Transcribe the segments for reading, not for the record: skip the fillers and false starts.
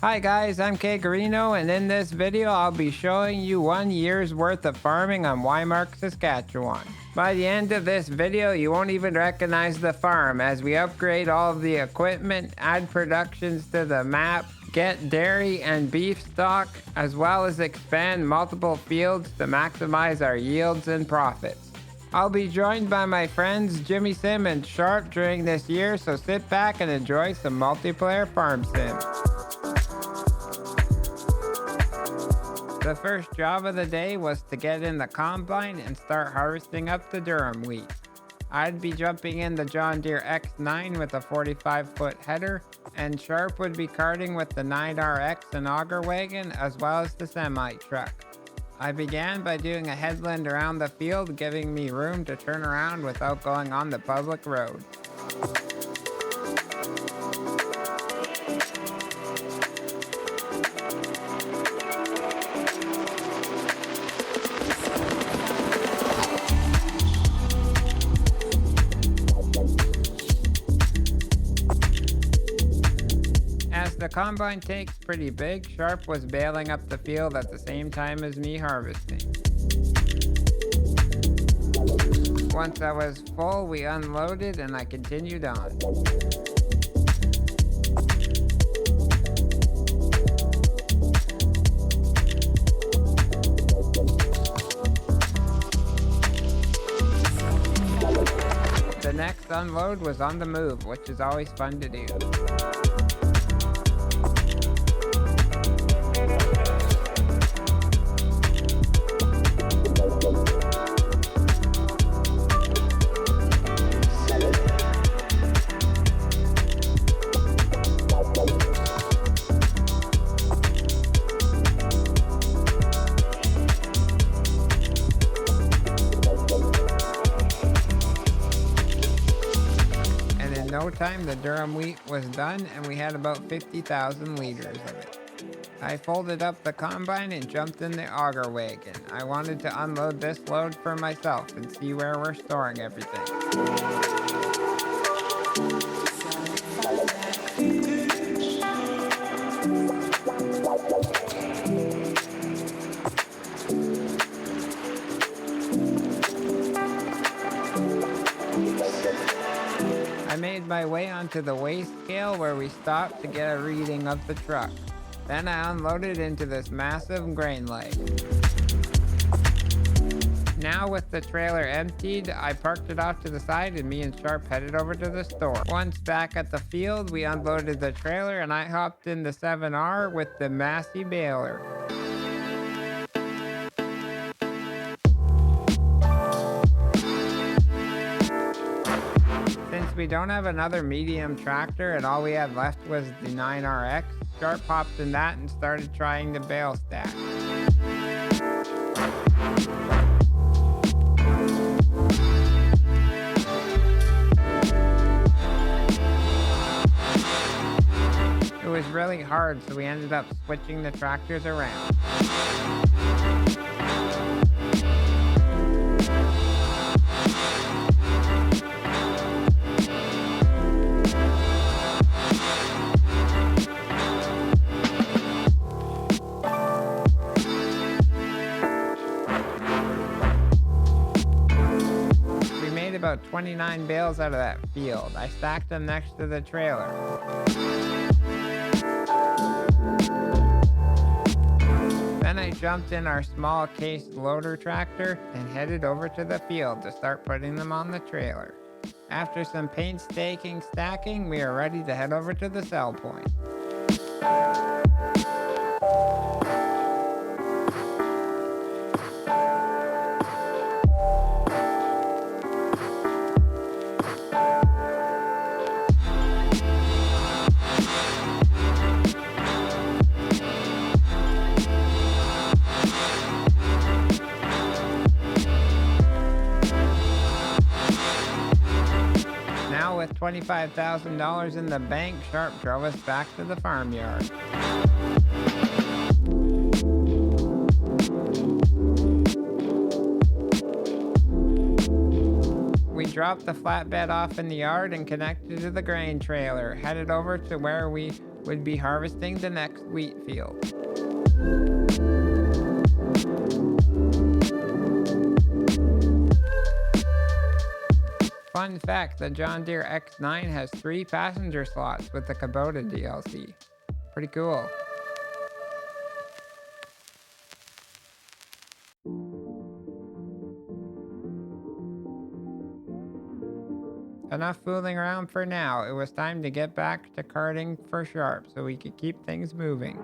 Hi guys, I'm Kay Garino, and in this video I'll be showing you 1 year's worth of farming on Wymark, Saskatchewan. By the end of this video, you won't even recognize the farm as we upgrade all of the equipment, add productions to the map, get dairy and beef stock, as well as expand multiple fields to maximize our yields and profits. I'll be joined by my friends Jimmy Sim and Sharp during this year, so sit back and enjoy some multiplayer farm sim. The first job of the day was to get in the combine and start harvesting up the durum wheat. I'd be jumping in the John Deere X9 with a 45-foot header, and Sharp would be carting with the 9RX and auger wagon as well as the semi-truck. I began by doing a headland around the field, giving me room to turn around without going on the public road. As the combine takes pretty big, Sharp was baling up the field at the same time as me harvesting. Once I was full, we unloaded and I continued on. The next unload was on the move, which is always fun to do. No time the durum wheat was done and we had about 50,000 liters of it. I folded up the combine and jumped in the auger wagon. I wanted to unload this load for myself and see where we're storing everything. I made my way onto the weigh scale where we stopped to get a reading of the truck. Then I unloaded into this massive grain lake. Now with the trailer emptied, I parked it off to the side and me and Sharp headed over to the store. Once back at the field, we unloaded the trailer and I hopped in the 7R with the Massey baler. Since we don't have another medium tractor and all we had left was the 9RX, Sharp hopped in that and started trying the bale stack. It was really hard, so we ended up switching the tractors around. About 29 bales out of that field. I stacked them next to the trailer. Then I jumped in our small case loader tractor and headed over to the field to start putting them on the trailer. After some painstaking stacking, we are ready to head over to the sell point. With $25,000 in the bank, Sharp drove us back to the farmyard. We dropped the flatbed off in the yard and connected to the grain trailer, headed over to where we would be harvesting the next wheat field. Fun fact, the John Deere X9 has 3 passenger slots with the Kubota DLC. Pretty cool. Enough fooling around for now. It was time to get back to carting for sharp so we could keep things moving.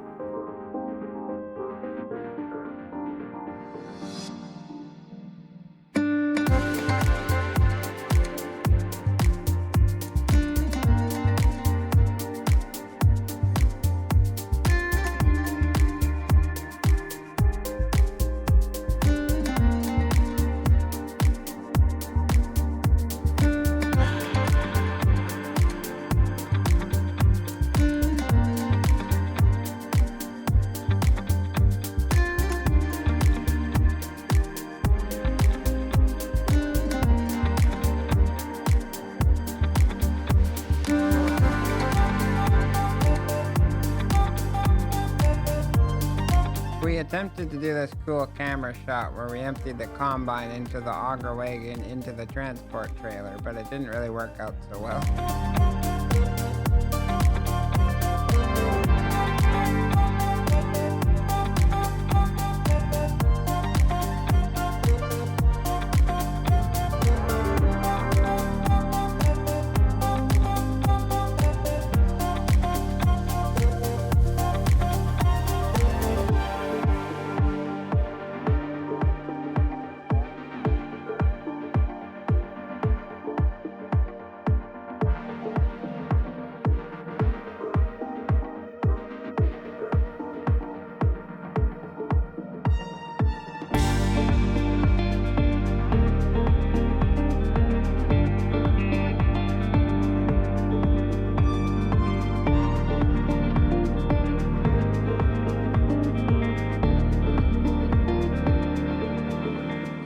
We attempted to do this cool camera shot where we emptied the combine into the auger wagon into the transport trailer, but it didn't really work out so well.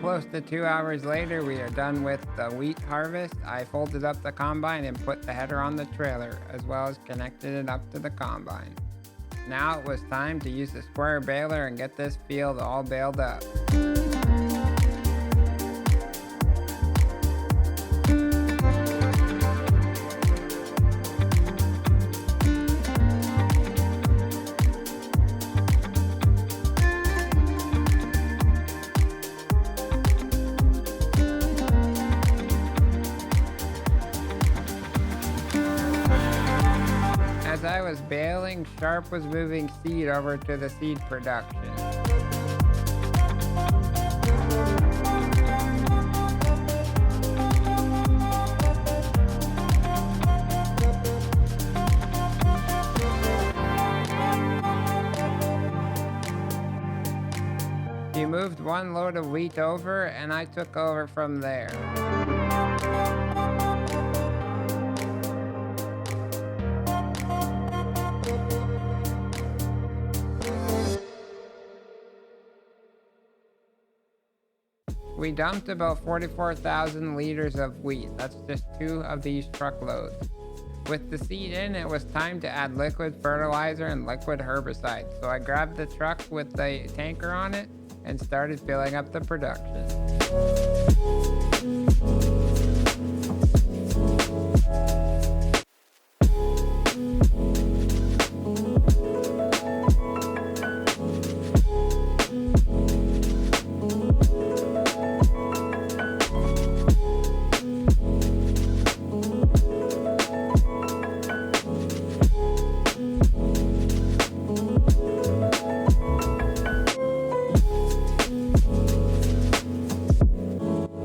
Close to 2 hours later, we are done with the wheat harvest. I folded up the combine and put the header on the trailer, as well as connected it up to the combine. Now it was time to use the square baler and get this field all baled up. As I was baling, Sharp was moving seed over to the seed production. He moved one load of wheat over, and I took over from there. We dumped about 44,000 liters of wheat. That's just 2 of these truckloads. With the seed in, it was time to add liquid fertilizer and liquid herbicide. So I grabbed the truck with the tanker on it and started filling up the production.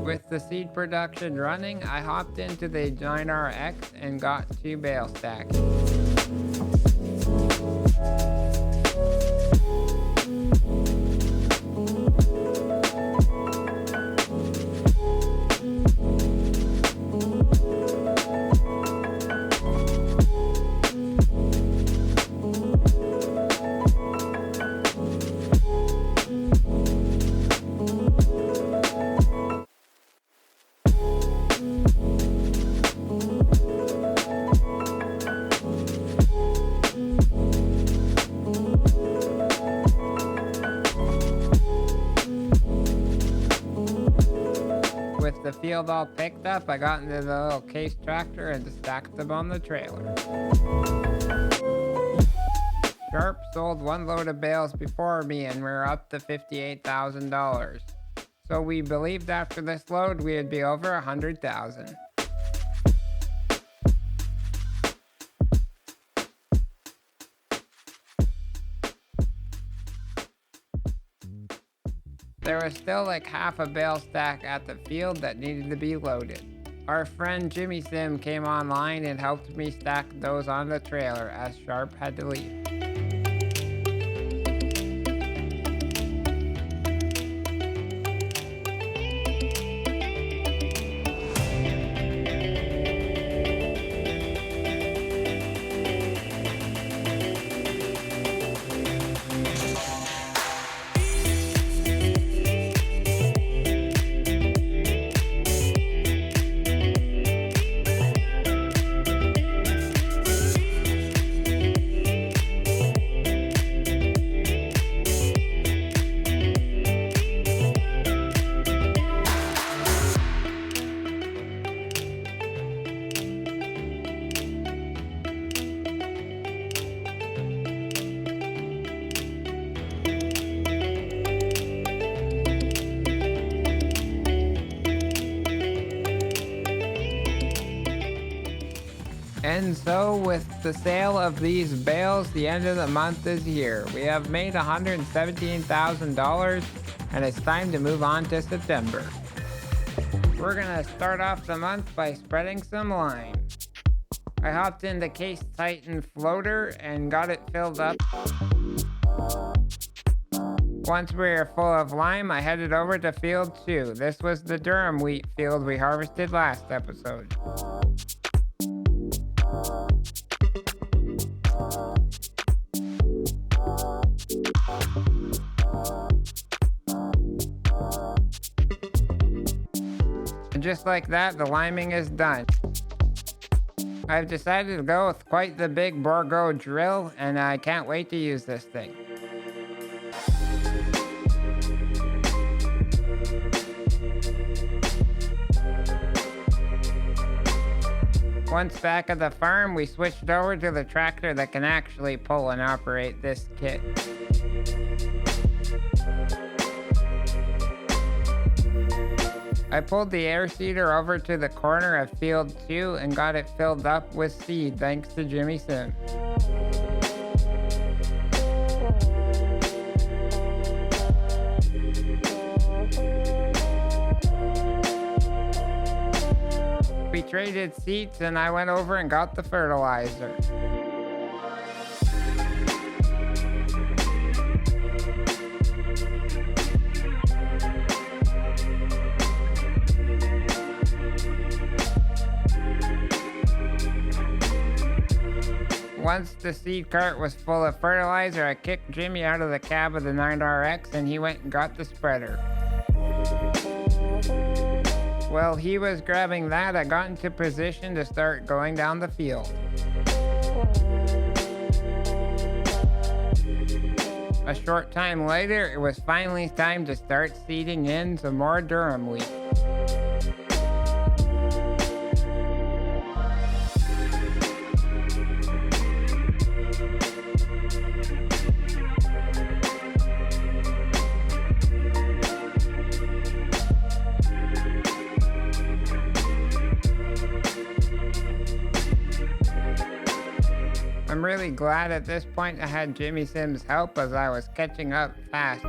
With the seed production running, I hopped into the 9RX and got 2 bale stacks. field all picked up, I got into the little case tractor and stacked them on the trailer. Sharp sold one load of bales before me and we're up to $58,000. So we believed after this load we'd be over $100,000. There was still like half a bale stack at the field that needed to be loaded. Our friend Jimmy Sim came online and helped me stack those on the trailer as Sharp had to leave. And so with the sale of these bales, the end of the month is here. We have made $117,000 and it's time to move on to September. We're gonna start off the month by spreading some lime. I hopped in the Case Titan floater and got it filled up. Once we were full of lime, I headed over to field 2. This was the durum wheat field we harvested last episode. And just like that, the liming is done. I've decided to go with quite the big Borgo drill, and I can't wait to use this thing. Once back at the farm, we switched over to the tractor that can actually pull and operate this kit. I pulled the air seeder over to the corner of field 2 and got it filled up with seed thanks to Jimmy Sim. We traded seats and I went over and got the fertilizer. Once the seed cart was full of fertilizer, I kicked Jimmy out of the cab of the 9RX and he went and got the spreader. While he was grabbing that, I got into position to start going down the field. A short time later, it was finally time to start seeding in some more durum wheat. I'm really glad at this point I had Jimmy Sim's help as I was catching up fast.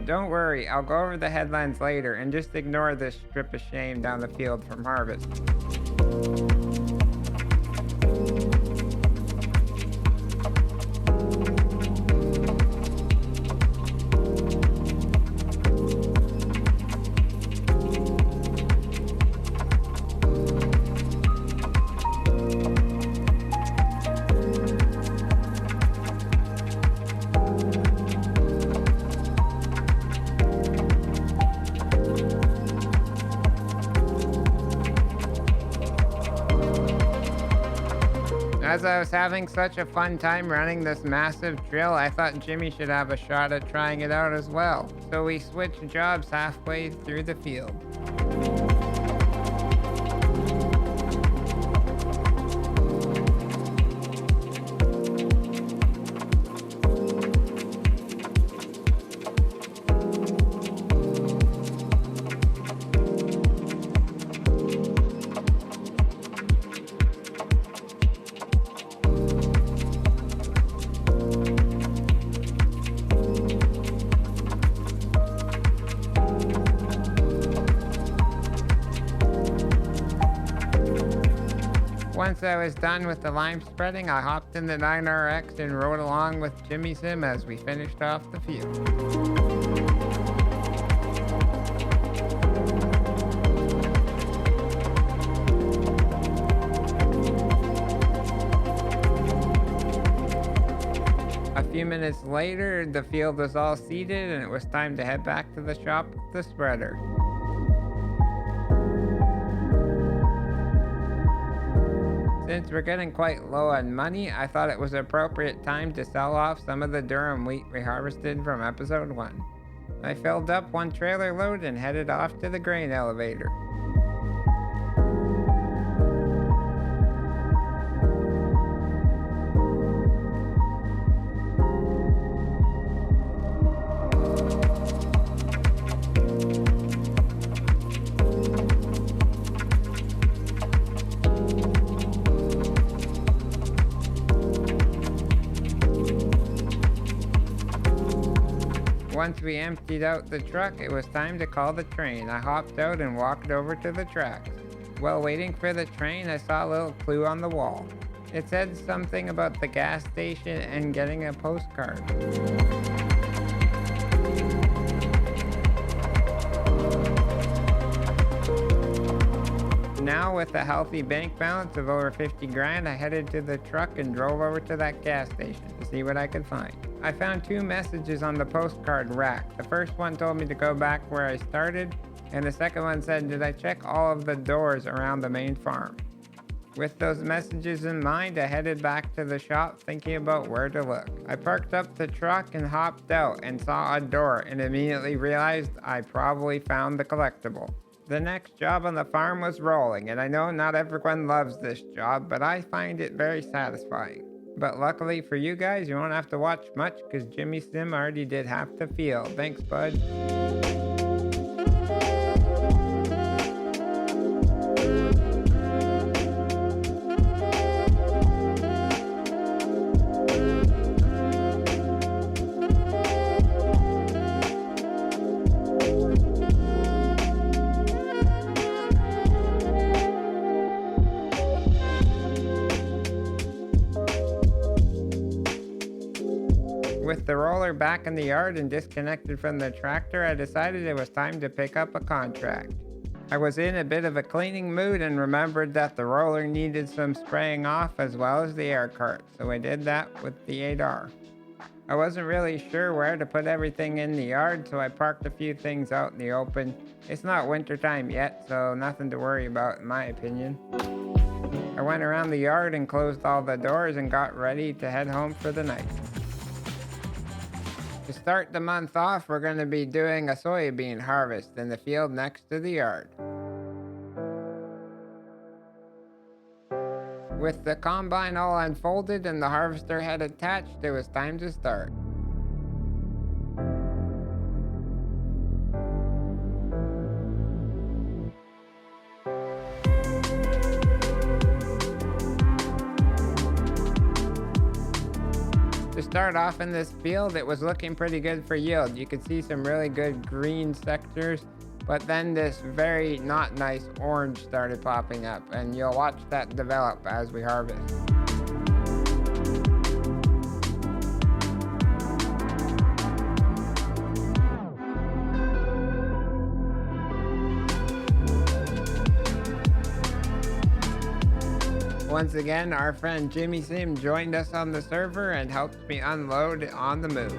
Don't worry, I'll go over the headlines later and just ignore this strip of shame down the field from harvest. As I was having such a fun time running this massive drill, I thought Jimmy should have a shot at trying it out as well. So we switched jobs halfway through the field. Once I was done with the lime spreading, I hopped in the 9RX and rode along with Jimmy Sim as we finished off the field. A few minutes later, the field was all seeded and it was time to head back to the shop with the spreader. Since we're getting quite low on money, I thought it was an appropriate time to sell off some of the durum wheat we harvested from episode 1. I filled up one trailer load and headed off to the grain elevator. Once we emptied out the truck, it was time to call the train. I hopped out and walked over to the tracks. While waiting for the train, I saw a little clue on the wall. It said something about the gas station and getting a postcard. Now, with a healthy bank balance of over 50 grand, I headed to the truck and drove over to that gas station to see what I could find. I found 2 messages on the postcard rack. The first one told me to go back where I started, and the second one said, did I check all of the doors around the main farm? With those messages in mind, I headed back to the shop thinking about where to look. I parked up the truck and hopped out and saw a door and immediately realized I probably found the collectible. The next job on the farm was rolling, and I know not everyone loves this job, but I find it very satisfying. But luckily for you guys, you won't have to watch much because Jimmy Sim already did half the field. Thanks, bud. With the roller back in the yard and disconnected from the tractor, I decided it was time to pick up a contract. I was in a bit of a cleaning mood and remembered that the roller needed some spraying off as well as the air cart, so I did that with the 8R. I wasn't really sure where to put everything in the yard, so I parked a few things out in the open. It's not winter time yet, so nothing to worry about in my opinion. I went around the yard and closed all the doors and got ready to head home for the night. To start the month off, we're going to be doing a soybean harvest in the field next to the yard. With the combine all unfolded and the harvester head attached, it was time to start. To start off in this field, it was looking pretty good for yield. You could see some really good green sectors, but then this very not nice orange started popping up, and you'll watch that develop as we harvest. Once again, our friend Jimmy Sim joined us on the server and helped me unload on the move.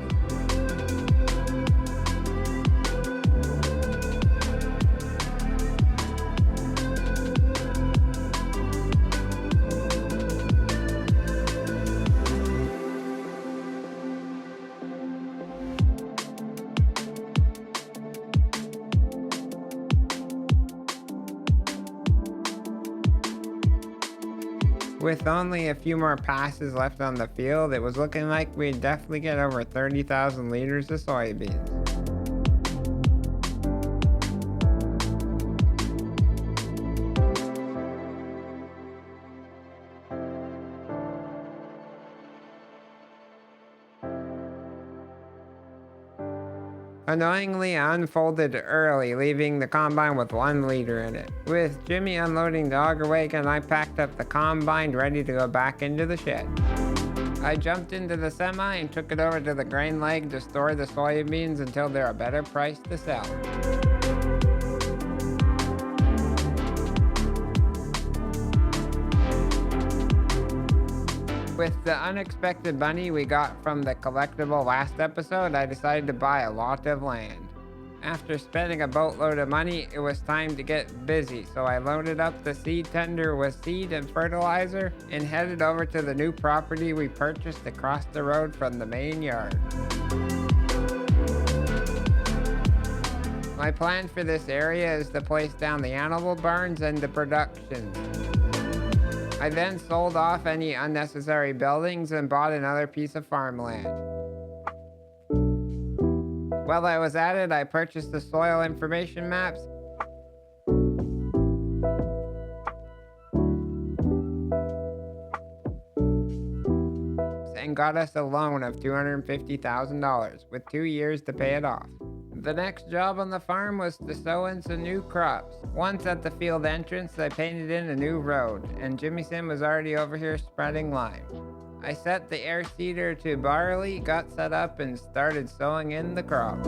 With only a few more passes left on the field, it was looking like we'd definitely get over 30,000 liters of soybeans. Annoyingly, I unfolded early, leaving the combine with 1 liter in it. With Jimmy unloading the auger wagon, I packed up the combine, ready to go back into the shed. I jumped into the semi and took it over to the grain leg to store the soybeans until they're a better price to sell. With the unexpected money we got from the collectible last episode, I decided to buy a lot of land. After spending a boatload of money, it was time to get busy, so I loaded up the seed tender with seed and fertilizer and headed over to the new property we purchased across the road from the main yard. My plan for this area is to place down the animal barns and the productions. I then sold off any unnecessary buildings and bought another piece of farmland. While I was at it, I purchased the soil information maps and got us a loan of $250,000 with 2 years to pay it off. The next job on the farm was to sow in some new crops. Once at the field entrance, I painted in a new road, and Jimmy Sim was already over here spreading lime. I set the air seeder to barley, got set up, and started sowing in the crop.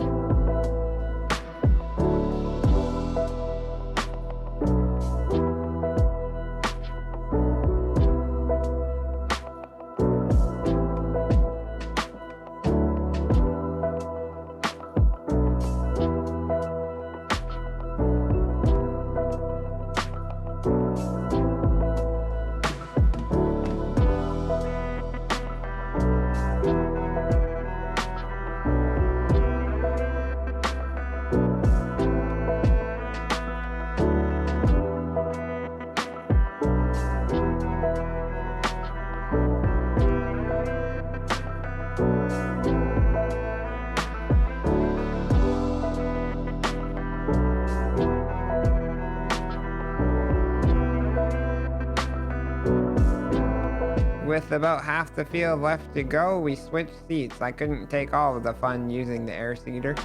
With about half the field left to go, we switched seats. I couldn't take all of the fun using the air seeder.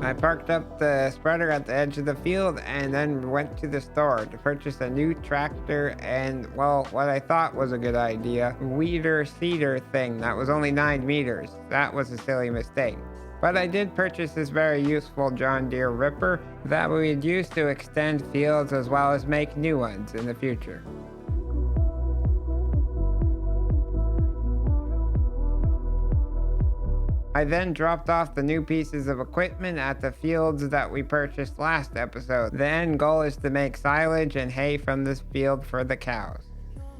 I parked up the spreader at the edge of the field and then went to the store to purchase a new tractor and, well, what I thought was a good idea, weeder seeder thing that was only 9 meters. That was a silly mistake. But I did purchase this very useful John Deere ripper that we'd use to extend fields as well as make new ones in the future. I then dropped off the new pieces of equipment at the fields that we purchased last episode. The end goal is to make silage and hay from this field for the cows.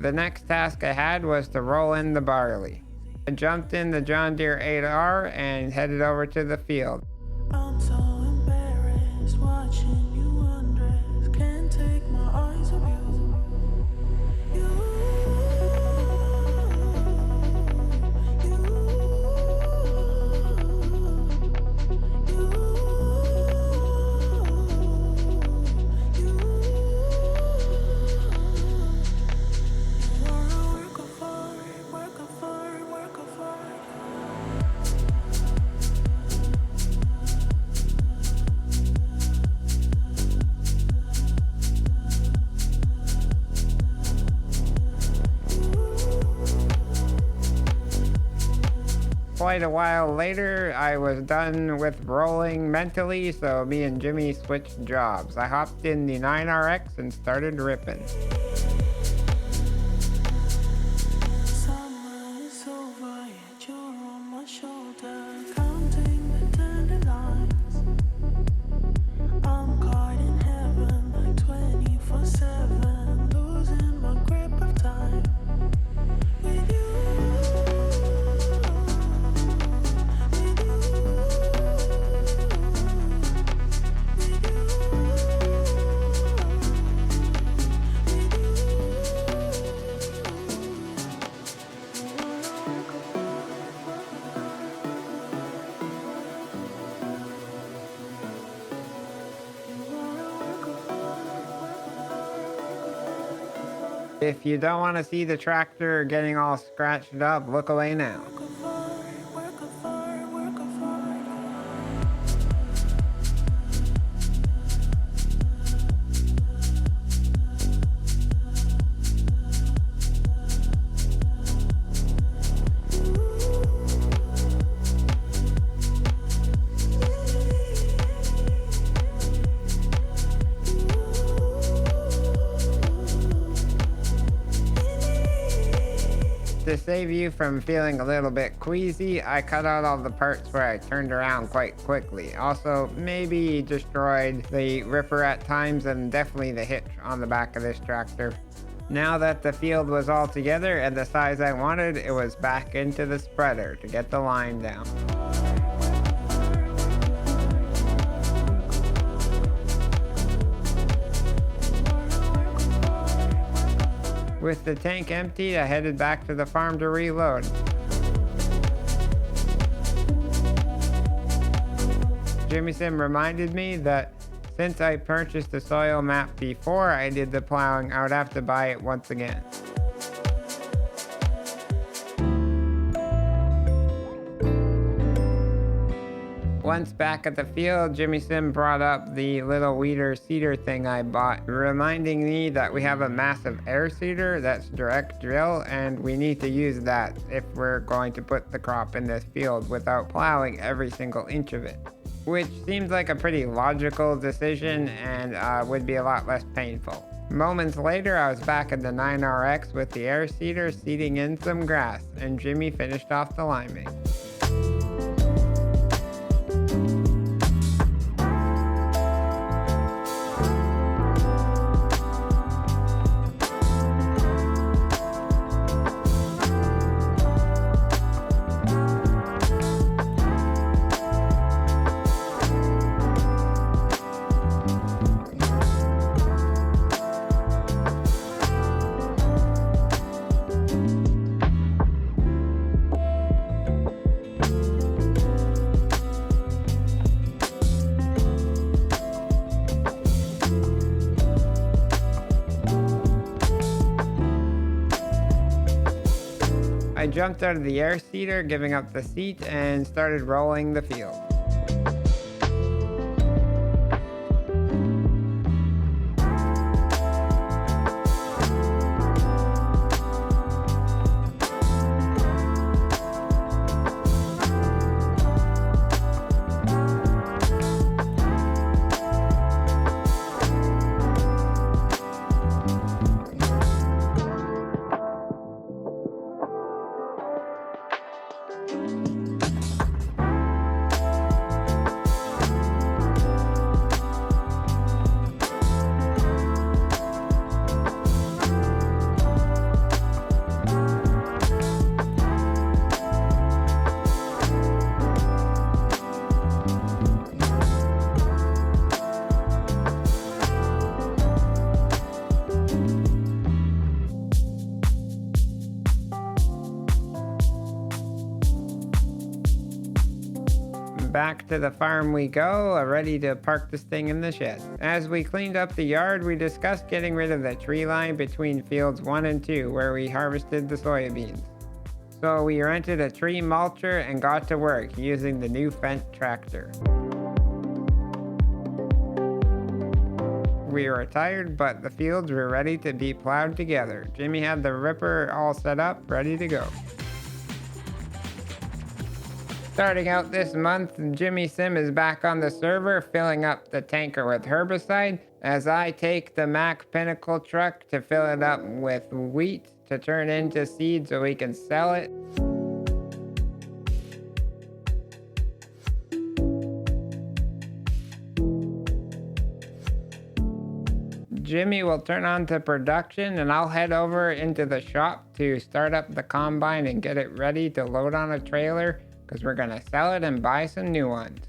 The next task I had was to roll in the barley. I jumped in the John Deere 8R and headed over to the field. I'm so embarrassed watching you undress. Can't take my eyes off you. Quite a while later, I was done with rolling mentally, so me and Jimmy switched jobs. I hopped in the 9RX and started ripping. Summer is over, yeah. If you don't want to see the tractor getting all scratched up, look away now. To save you from feeling a little bit queasy, I cut out all the parts where I turned around quite quickly. Also, maybe destroyed the ripper at times and definitely the hitch on the back of this tractor. Now that the field was all together and the size I wanted, it was back into the spreader to get the line down. With the tank emptied, I headed back to the farm to reload. Jimmy Sim reminded me that since I purchased the soil map before I did the plowing, I would have to buy it once again. Once back at the field, Jimmy Sim brought up the little weeder seeder thing I bought, reminding me that we have a massive air seeder that's direct drill, and we need to use that if we're going to put the crop in this field without plowing every single inch of it. Which seems like a pretty logical decision and would be a lot less painful. Moments later, I was back at the 9RX with the air seeder seeding in some grass, and Jimmy finished off the liming. I jumped out of the air seeder, giving up the seat, and started rolling the field. Back to the farm we go, ready to park this thing in the shed. As we cleaned up the yard, we discussed getting rid of the tree line between fields 1 and 2 where we harvested the soybeans. So we rented a tree mulcher and got to work using the new Fendt tractor. We were tired, but the fields were ready to be plowed together. Jimmy had the ripper all set up, ready to go. Starting out this month, Jimmy Sim is back on the server, filling up the tanker with herbicide, as I take the Mac Pinnacle truck to fill it up with wheat to turn into seed so we can sell it. Jimmy will turn on to production, and I'll head over into the shop to start up the combine and get it ready to load on a trailer, because we're gonna sell it and buy some new ones.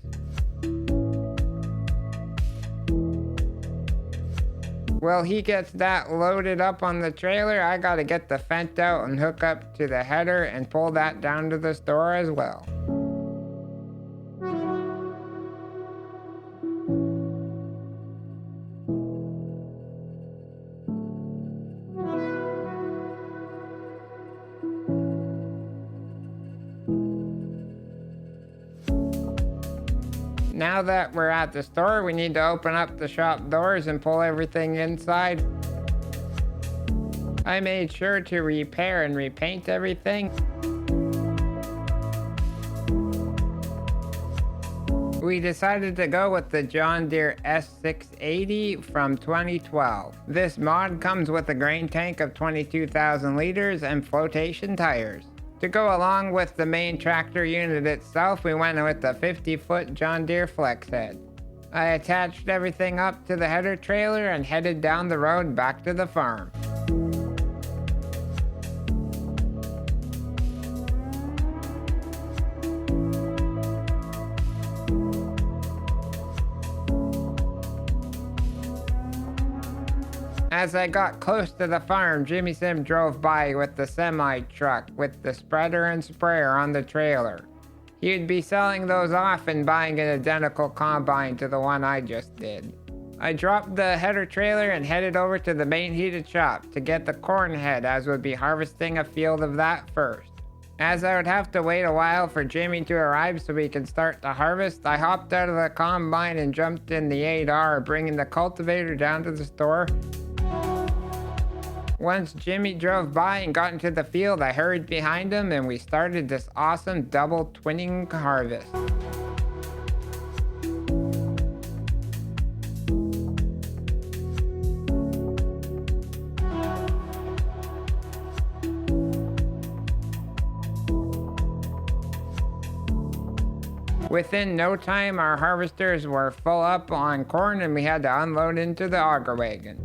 Well, he gets that loaded up on the trailer, I gotta get the Fendt out and hook up to the header and pull that down to the store as well. Now that we're at the store, we need to open up the shop doors and pull everything inside. I made sure to repair and repaint everything. We decided to go with the John Deere S680 from 2012. This mod comes with a grain tank of 22,000 liters and flotation tires. To go along with the main tractor unit itself, we went with the 50-foot John Deere flex head. I attached everything up to the header trailer and headed down the road back to the farm. As I got close to the farm, Jimmy Sim drove by with the semi-truck with the spreader and sprayer on the trailer. He'd be selling those off and buying an identical combine to the one I just did. I dropped the header trailer and headed over to the main heated shop to get the corn head, as we'd be harvesting a field of that first. As I would have to wait a while for Jimmy to arrive so we could start the harvest, I hopped out of the combine and jumped in the 8R, bringing the cultivator down to the store. Once Jimmy drove by and got into the field, I hurried behind him and we started this awesome double twinning harvest. Within no time, our harvesters were full up on corn and we had to unload into the auger wagon.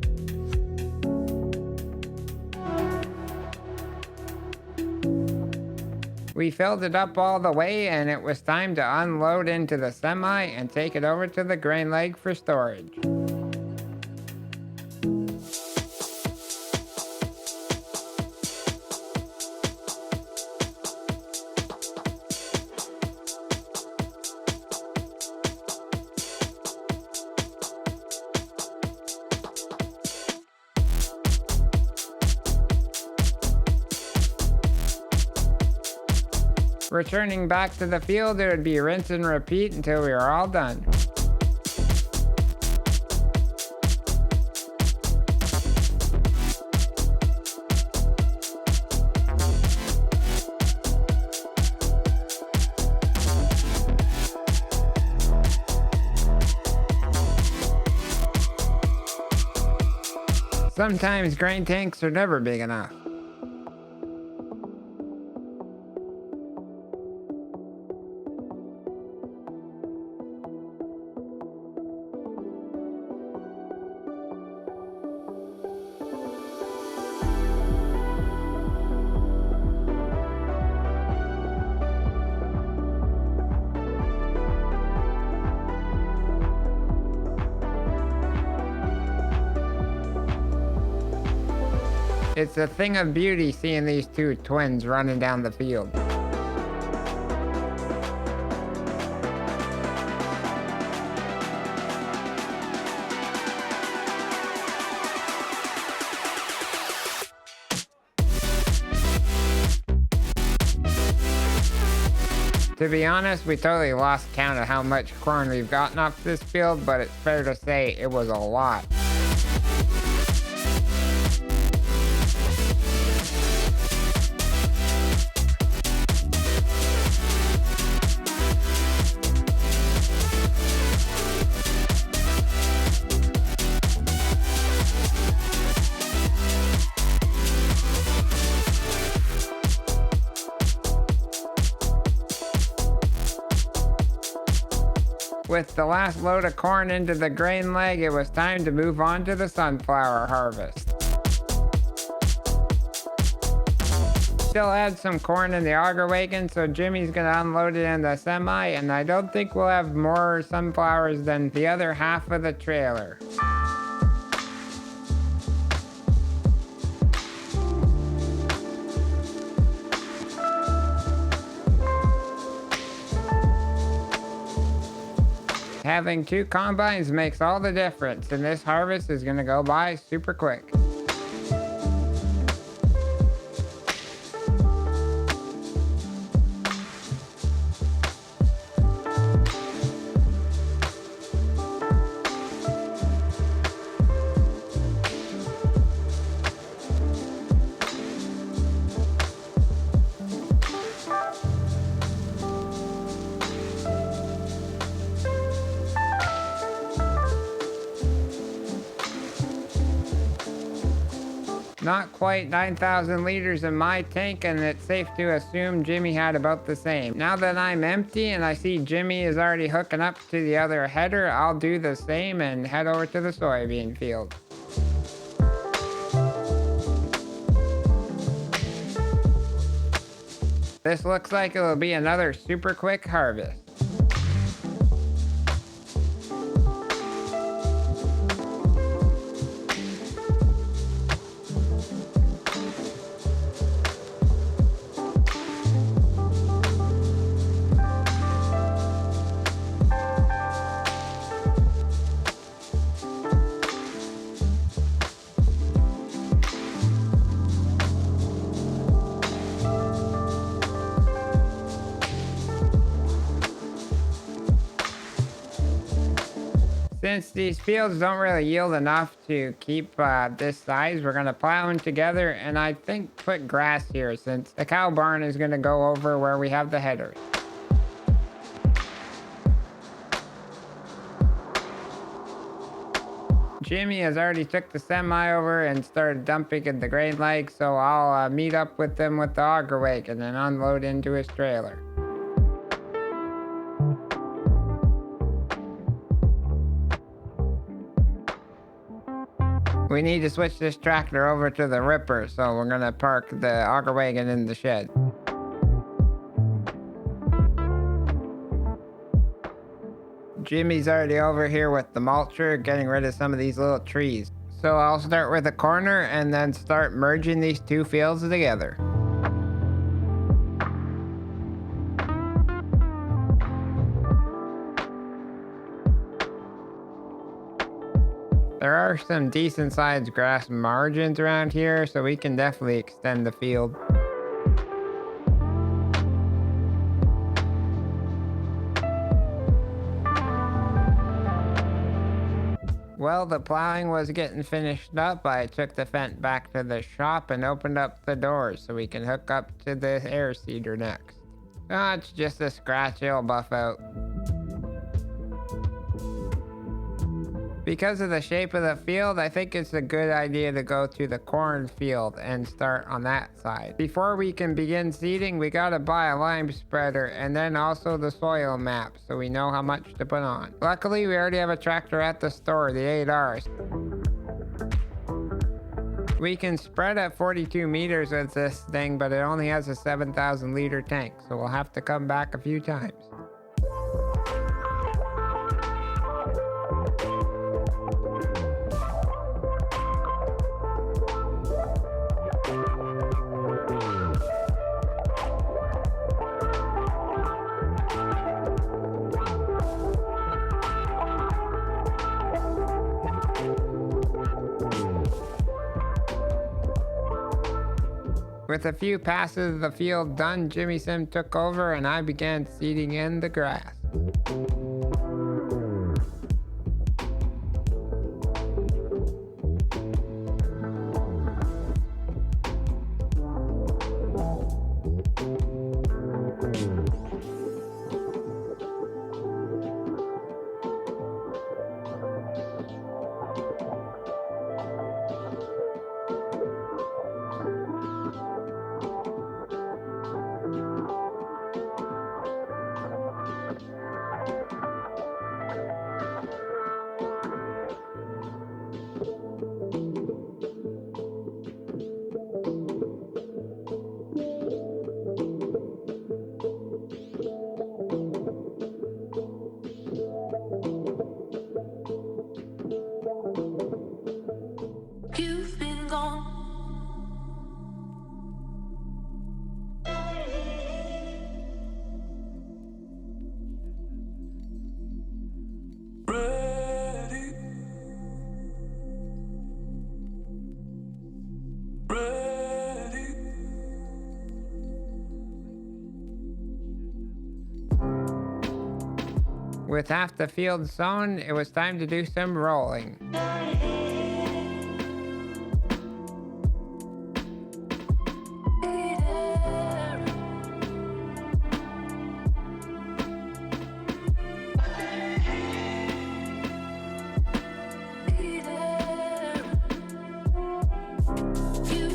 We filled it up all the way and it was time to unload into the semi and take it over to the grain leg for storage. Returning back to the field, it would be rinse and repeat until we were all done. Sometimes grain tanks are never big enough. It's a thing of beauty seeing these two twins running down the field. To be honest, we totally lost count of how much corn we've gotten off this field, but it's fair to say it was a lot. With the last load of corn into the grain leg, it was time to move on to the sunflower harvest. Still had some corn in the auger wagon, so Jimmy's gonna unload it in the semi, and I don't think we'll have more sunflowers than the other half of the trailer. Having two combines makes all the difference, and this harvest is gonna go by super quick. not quite 9,000 liters in my tank, and it's safe to assume Jimmy had about the same. Now that I'm empty and I see Jimmy is already hooking up to the other header, I'll do the same and head over to the soybean field. This looks like it will be another super quick harvest. Since these fields don't really yield enough to keep this size, we're going to plow them together, and I think put grass here since the cow barn is going to go over where we have the headers. Jimmy has already took the semi over and started dumping in the grain leg, so I'll meet up with him with the auger wagon and unload into his trailer. We need to switch this tractor over to the ripper, so we're gonna park the auger wagon in the shed. Jimmy's already over here with the mulcher, getting rid of some of these little trees. So I'll start with a corner and then start merging these two fields together. There are some decent sized grass margins around here, so we can definitely extend the field. Well, the plowing was getting finished up. I took the Fendt back to the shop and opened up the doors so we can hook up to the air seeder next. Oh, it's just a scratch, it'll buff out. Because of the shape of the field, I think it's a good idea to go to the corn field and start on that side. Before we can begin seeding, we gotta buy a lime spreader and then also the soil map so we know how much to put on. Luckily, we already have a tractor at the store, the 8Rs. We can spread at 42 meters with this thing, but it only has a 7,000 liter tank, so we'll have to come back a few times. With a few passes of the field done, Jimmy Sim took over and I began seeding in the grass. You've been gone. Ready. Ready. With half the field sown, it was time to do some rolling. You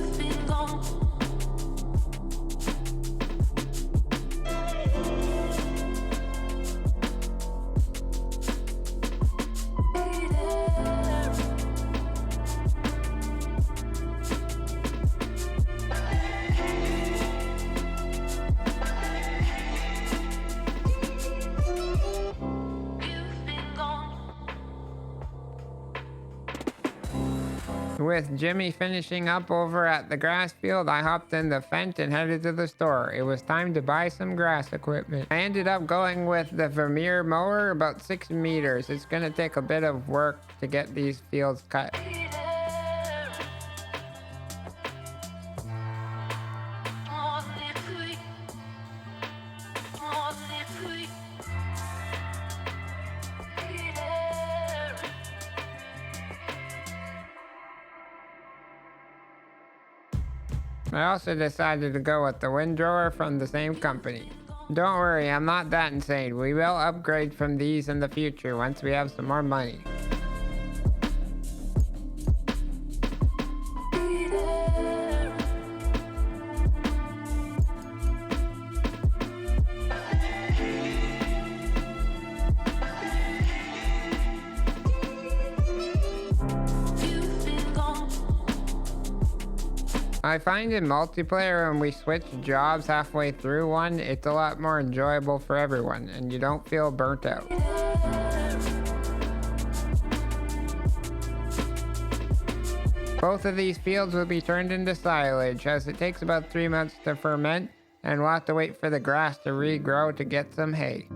With Jimmy finishing up over at the grass field, I hopped in the fence and headed to the store. It was time to buy some grass equipment. I ended up going with the Vermeer mower, about 6 meters. It's gonna take a bit of work to get these fields cut. I also decided to go with the windrower from the same company. Don't worry, I'm not that insane. We will upgrade from these in the future once we have some more money. I find in multiplayer when we switch jobs halfway through one, it's a lot more enjoyable for everyone, and you don't feel burnt out. Both of these fields will be turned into silage, as it takes about 3 months to ferment, and we'll have to wait for the grass to regrow to get some hay.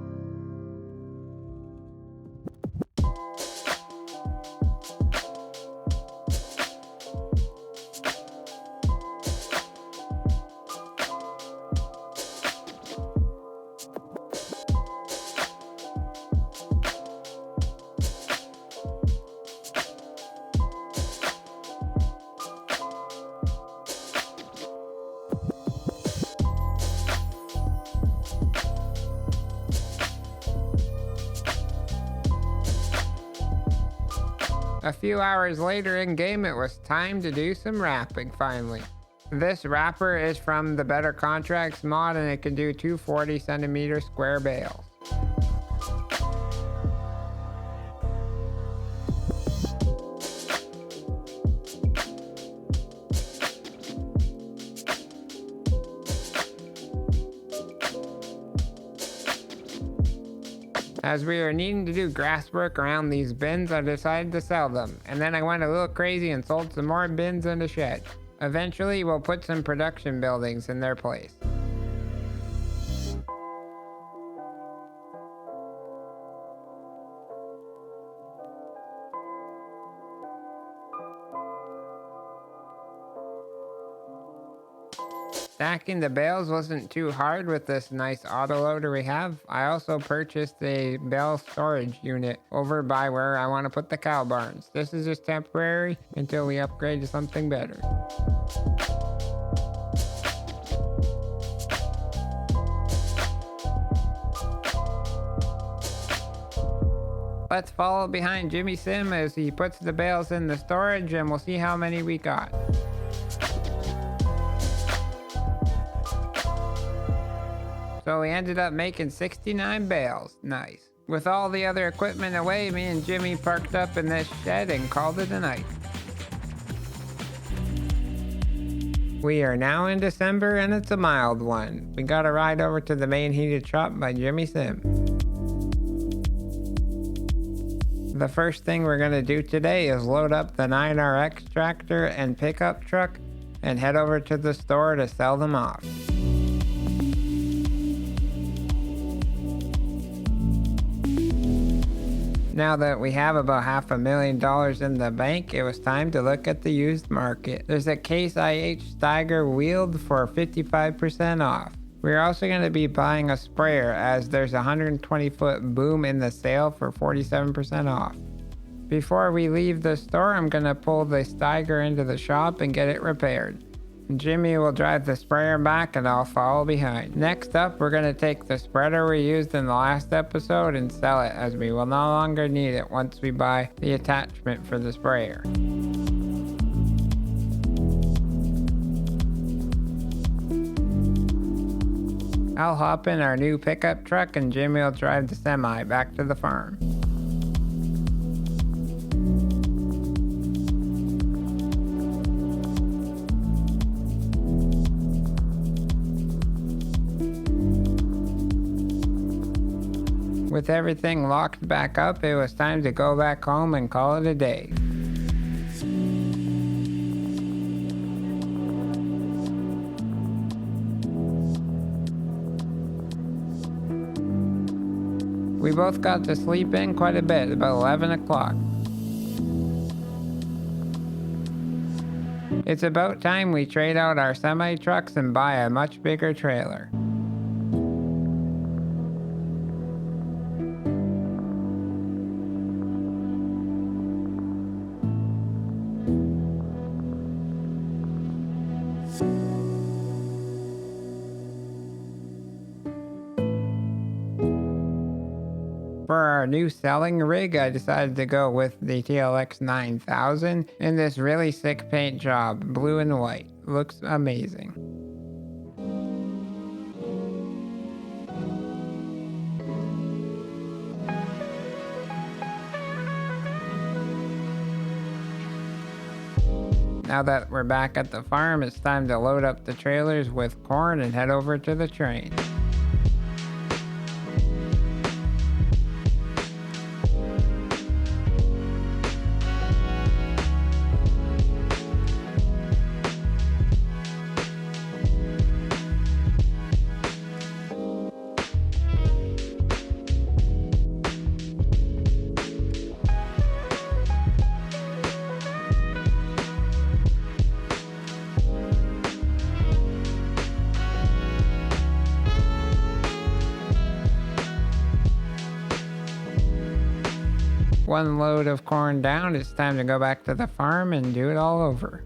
A few hours later in game, it was time to do some wrapping finally. This wrapper is from the Better Contracts mod, and it can do 240 centimeter square bales. As we were needing to do grass work around these bins, I decided to sell them, and then I went a little crazy and sold some more bins in the shed. Eventually, we'll put some production buildings in their place. Stacking the bales wasn't too hard with this nice autoloader we have. I also purchased a bale storage unit over by where I want to put the cow barns. This is just temporary until we upgrade to something better. Let's follow behind Jimmy Sim as he puts the bales in the storage, and we'll see how many we got. So we ended up making 69 bales. Nice. With all the other equipment away, me and Jimmy parked up in this shed and called it a night. We are now in December, and it's a mild one. We got a ride over to the main heated shop by Jimmy Sim. The first thing we're going to do today is load up the 9RX tractor and pickup truck and head over to the store to sell them off. Now that we have about $500,000 in the bank, it was time to look at the used market. There's a Case IH Steiger wheeled for 55% off. We're also going to be buying a sprayer, as there's a 120-foot boom in the sale for 47% off. Before we leave the store, I'm going to pull the Steiger into the shop and get it repaired. Jimmy will drive the sprayer back and I'll follow behind. Next up, we're going to take the spreader we used in the last episode and sell it, as we will no longer need it once we buy the attachment for the sprayer. I'll hop in our new pickup truck and Jimmy will drive the semi back to the farm. With everything locked back up, it was time to go back home and call it a day. We both got to sleep in quite a bit, about 11 o'clock. It's about time we trade out our semi-trucks and buy a much bigger trailer. For our new selling rig, I decided to go with the TLX 9000 in this really sick paint job, blue and white. Looks amazing. Now that we're back at the farm, it's time to load up the trailers with corn and head over to the train. One load of corn down, it's time to go back to the farm and do it all over.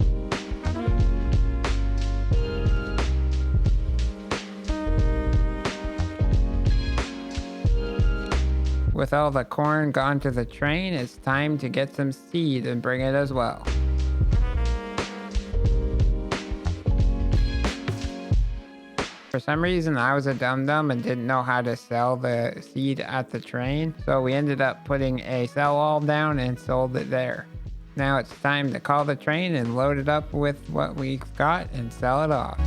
With all the corn gone to the train, it's time to get some seed and bring it as well. For some reason, I was a dum-dum and didn't know how to sell the seed at the train, so we ended up putting a sell-all down and sold it there. Now it's time to call the train and load it up with what we've got and sell it off.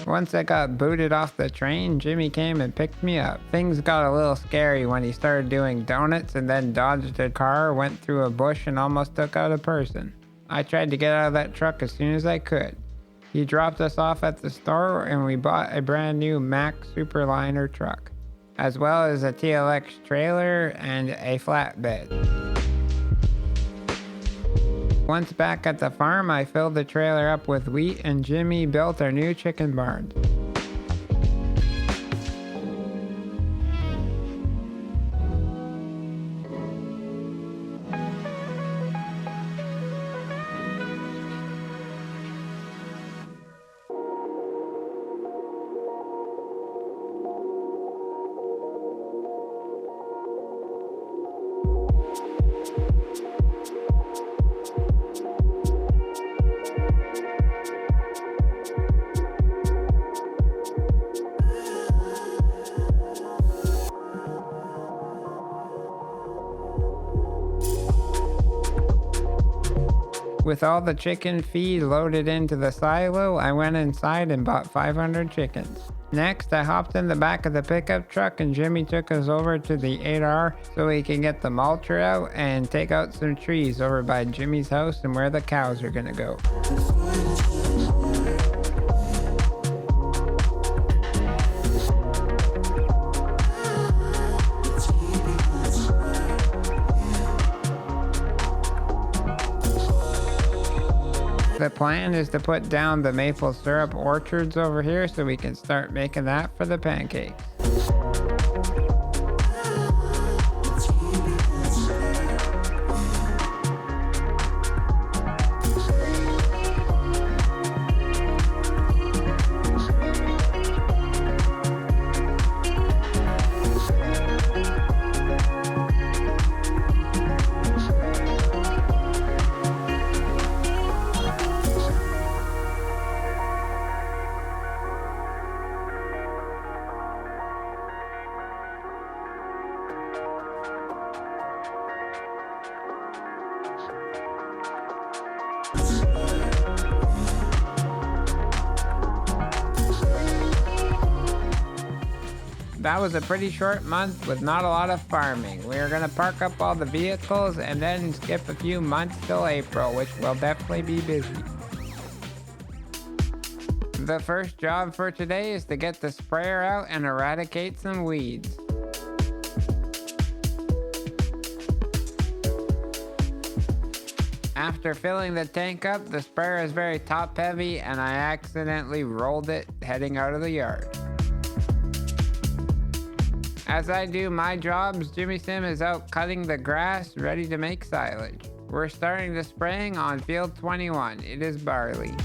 Once I got booted off the train, Jimmy came and picked me up. Things got a little scary when he started doing donuts and then dodged a car, went through a bush, and almost took out a person. I tried to get out of that truck as soon as I could. He dropped us off at the store and we bought a brand new Mack Superliner truck, as well as a TLX trailer and a flatbed. Once back at the farm, I filled the trailer up with wheat and Jimmy built our new chicken barn. With all the chicken feed loaded into the silo, I went inside and bought 500 chickens. Next, I hopped in the back of the pickup truck and Jimmy took us over to the 8R so we can get the mulcher out and take out some trees over by Jimmy's house and where the cows are gonna go. The plan is to put down the maple syrup orchards over here so we can start making that for the pancakes. That was a pretty short month with not a lot of farming. We are going to park up all the vehicles and then skip a few months till April, which will definitely be busy. The first job for today is to get the sprayer out and eradicate some weeds. After filling the tank up, the sprayer is very top heavy and I accidentally rolled it heading out of the yard. As I do my jobs, Jimmy Sim is out cutting the grass, ready to make silage. We're starting the spraying on field 21. It is barley.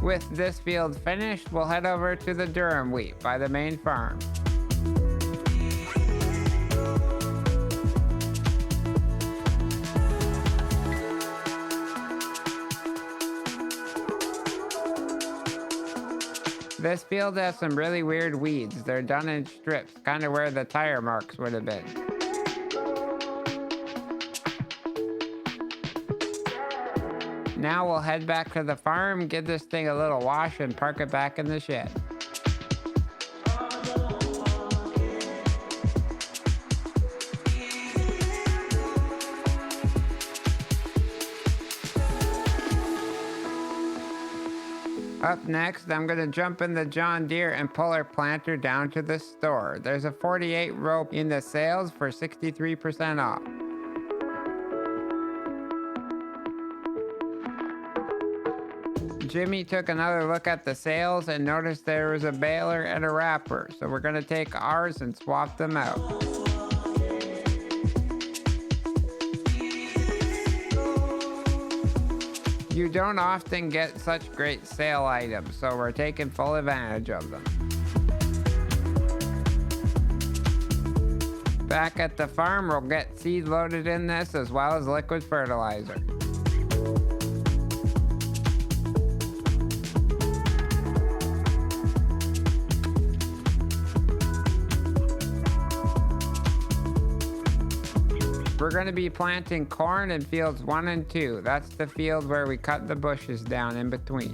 With this field finished, we'll head over to the durum wheat by the main farm. This field has some really weird weeds. They're done in strips, kind of where the tire marks would have been. Now we'll head back to the farm, give this thing a little wash, and park it back in the shed. Up next, I'm going to jump in the John Deere and pull our planter down to the store. There's a 48 rope in the sales for 63% off. Jimmy took another look at the sales and noticed there was a baler and a wrapper, so we're going to take ours and swap them out. You don't often get such great sale items, so we're taking full advantage of them. Back at the farm, we'll get seed loaded in this as well as liquid fertilizer. We're going to be planting corn in fields 1 and 2. That's the field where we cut the bushes down in between.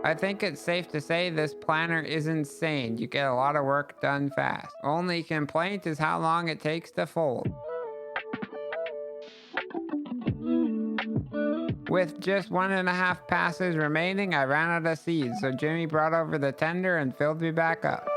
I think it's safe to say this planter is insane. You get a lot of work done fast. Only complaint is how long it takes to fold. With just 1.5 passes remaining, I ran out of seeds, so Jimmy brought over the tender and filled me back up.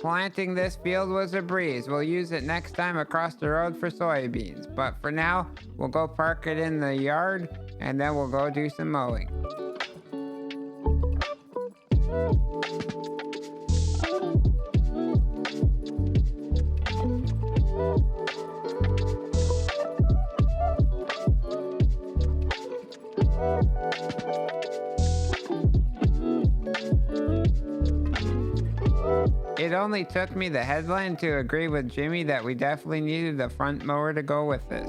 Planting this field was a breeze. We'll use it next time across the road for soybeans. But for now, we'll go park it in the yard and then we'll go do some mowing. It only took me the headline to agree with Jimmy that we definitely needed a front mower to go with this.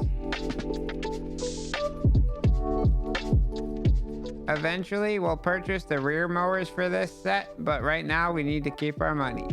Eventually, we'll purchase the rear mowers for this set, but right now we need to keep our money.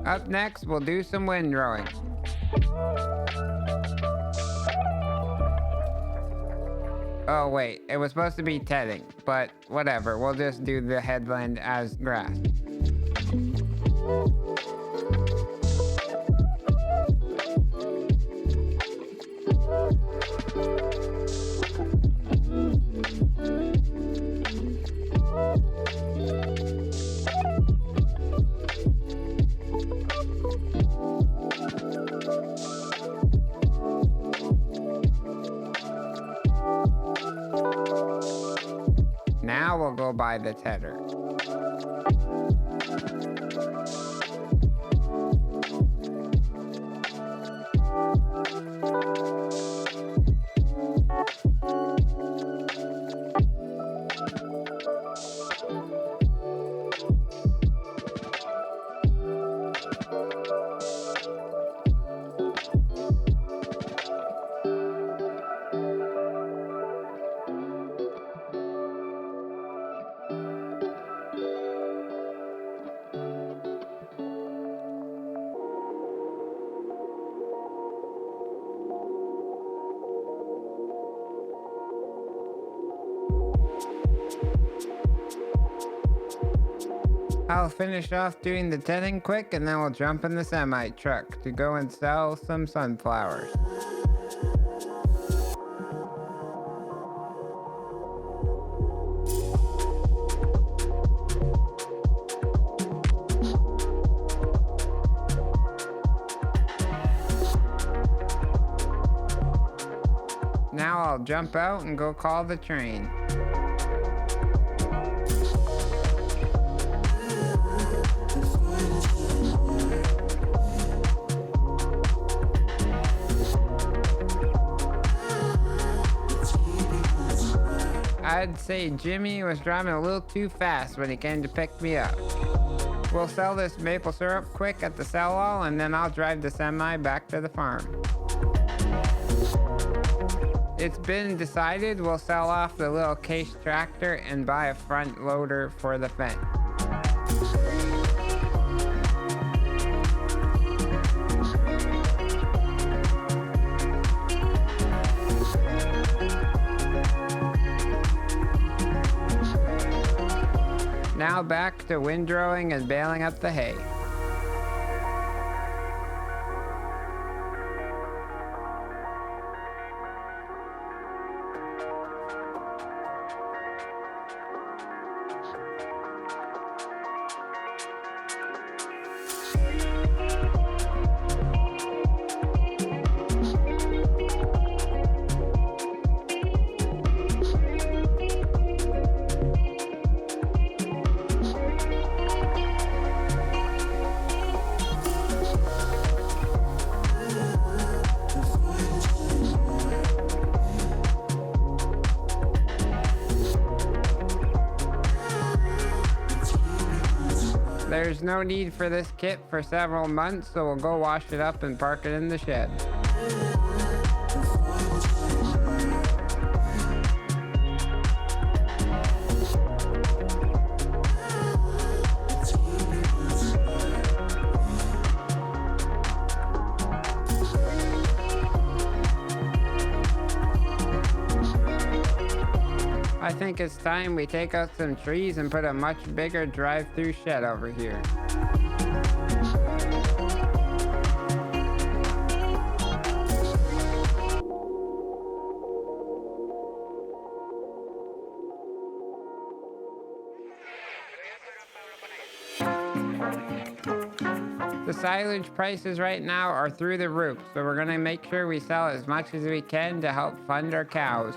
Up next, we'll do some windrowing. Oh wait, it was supposed to be tedding, but whatever, we'll just do the headland as grass. Now we'll go by the tedder. I'll finish off doing the tedding quick and then we'll jump in the semi truck to go and sell some sunflowers. Now I'll jump out and go call the train. I'd say Jimmy was driving a little too fast when he came to pick me up. We'll sell this maple syrup quick at the sell-all and then I'll drive the semi back to the farm. It's been decided we'll sell off the little case tractor and buy a front loader for the fence. Now back to windrowing and baling up the hay. There's no need for this kit for several months, so we'll go wash it up and park it in the shed. I think it's time we take out some trees and put a much bigger drive-through shed over here. The silage prices right now are through the roof, so we're gonna make sure we sell as much as we can to help fund our cows.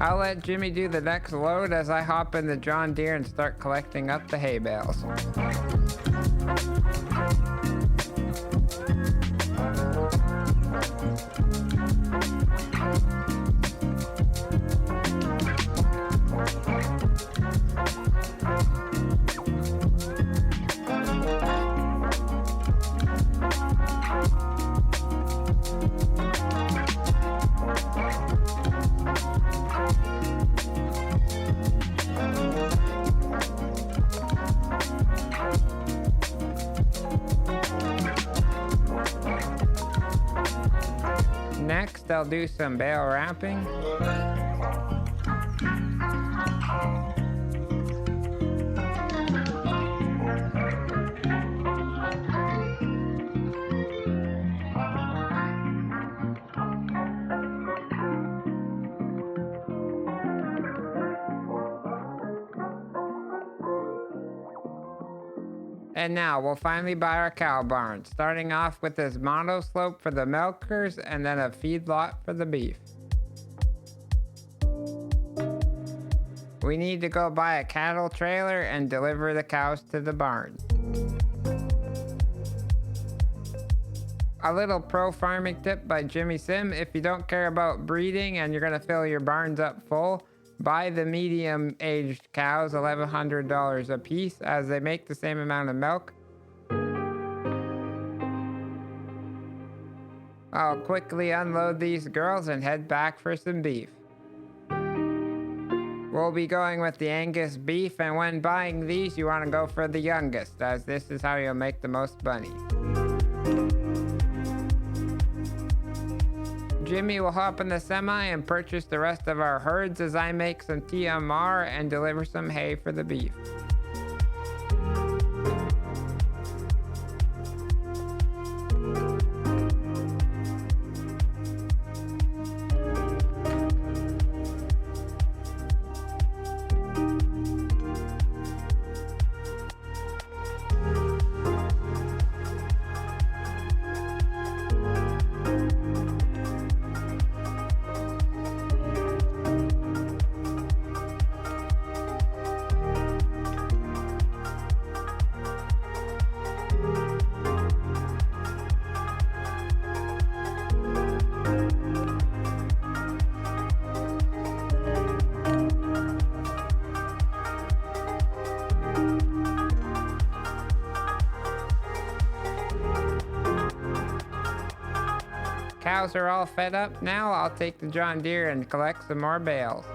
I'll let Jimmy do the next load as I hop in the John Deere and start collecting up the hay bales. Next, I'll do some bale wrapping. And now we'll finally buy our cow barn, starting off with this monoslope for the milkers and then a feedlot for the beef. We need to go buy a cattle trailer and deliver the cows to the barn. A little pro farming tip by Jimmy Sim: if you don't care about breeding and you're gonna fill your barns up full, buy the medium aged cows, $1,100 a piece, as they make the same amount of milk. I'll quickly unload these girls and head back for some beef. We'll be going with the Angus beef, and when buying these you want to go for the youngest, as this is how you'll make the most money. Jimmy will hop in the semi and purchase the rest of our herds as I make some TMR and deliver some hay for the beef. Cows are all fed up now. I'll take the John Deere and collect some more bales.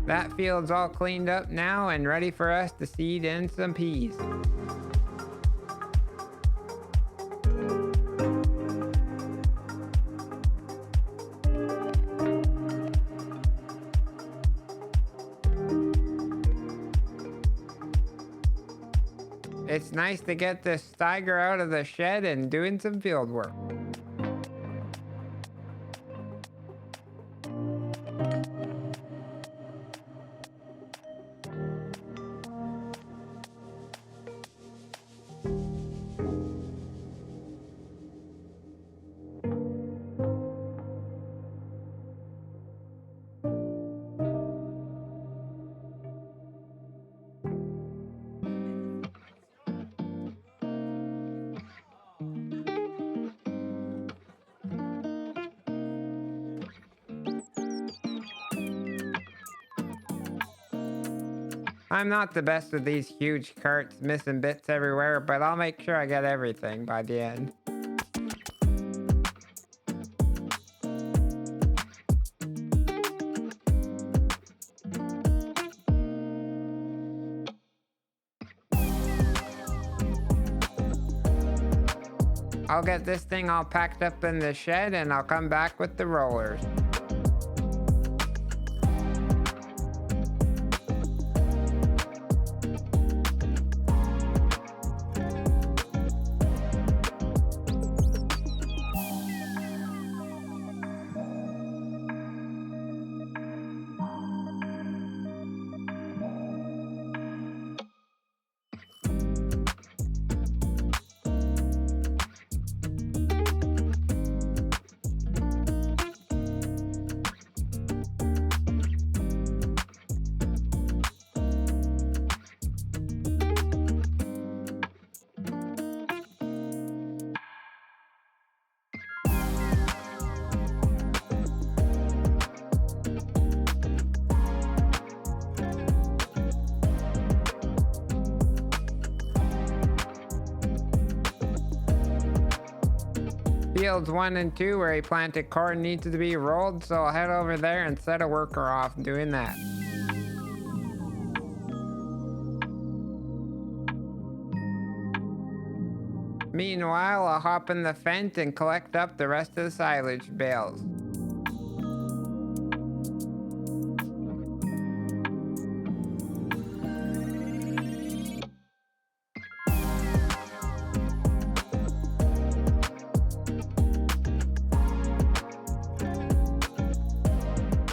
That field's all cleaned up now and ready for us to seed in some peas. It's nice to get this Steiger out of the shed and doing some field work. I'm not the best with these huge carts, missing bits everywhere, but I'll make sure I get everything by the end. I'll get this thing all packed up in the shed and I'll come back with the rollers. Fields 1 and 2 where he planted corn needs to be rolled, so I'll head over there and set a worker off doing that. Meanwhile, I'll hop in the fence and collect up the rest of the silage bales.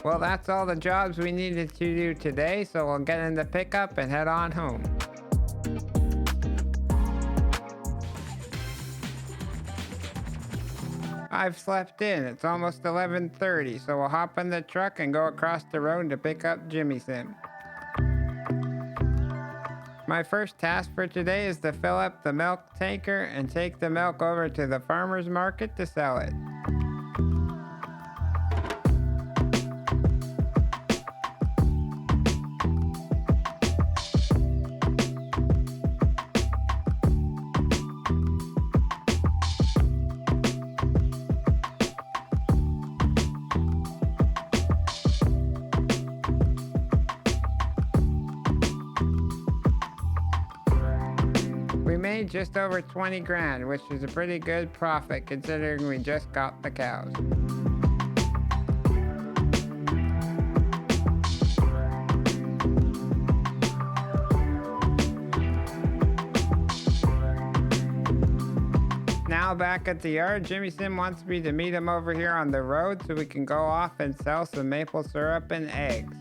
Well, that's all the jobs we needed to do today, so we'll get in the pickup and head on home. I've slept in. It's almost 11:30, so we'll hop in the truck and go across the road to pick up Jimmy Sim. My first task for today is to fill up the milk tanker and take the milk over to the farmer's market to sell it. We made just over 20 grand, which is a pretty good profit considering we just got the cows. Now back at the yard, Jimmy Sim wants me to meet him over here on the road so we can go off and sell some maple syrup and eggs.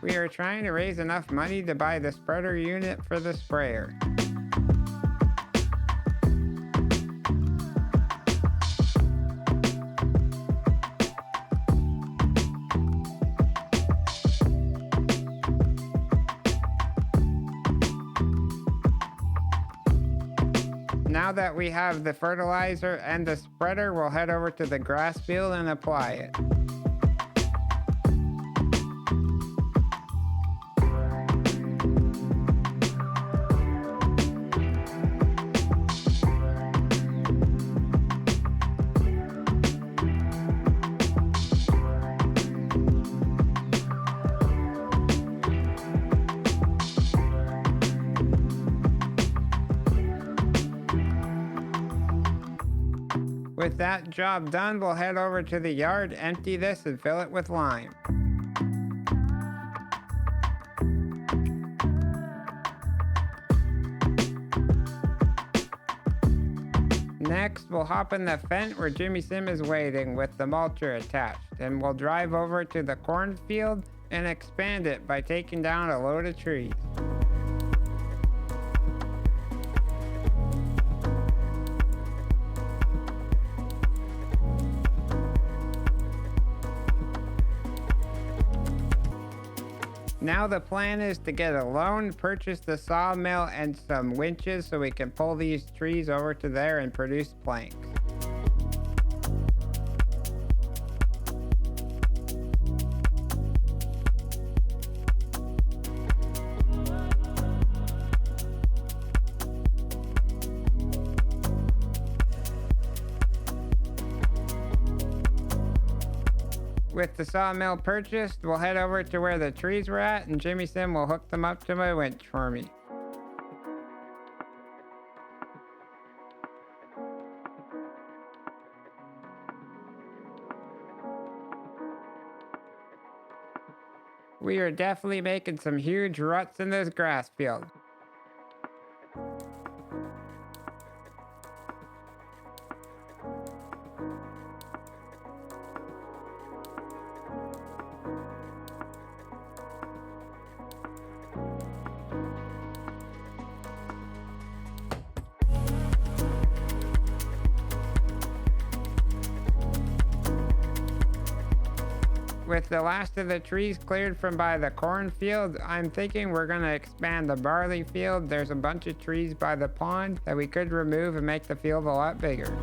We are trying to raise enough money to buy the spreader unit for the sprayer. Now that we have the fertilizer and the spreader, we'll head over to the grass field and apply it. With that job done, we'll head over to the yard, empty this, and fill it with lime. Next, we'll hop in the fence where Jimmy Sim is waiting with the mulcher attached, and we'll drive over to the cornfield and expand it by taking down a load of trees. Now the plan is to get a loan, purchase the sawmill and some winches so we can pull these trees over to there and produce planks. With the sawmill purchased, we'll head over to where the trees were at, and Jimmy Sim will hook them up to my winch for me. We are definitely making some huge ruts in this grass field. With the last of the trees cleared from by the cornfield, I'm thinking we're going to expand the barley field. There's a bunch of trees by the pond that we could remove and make the field a lot bigger.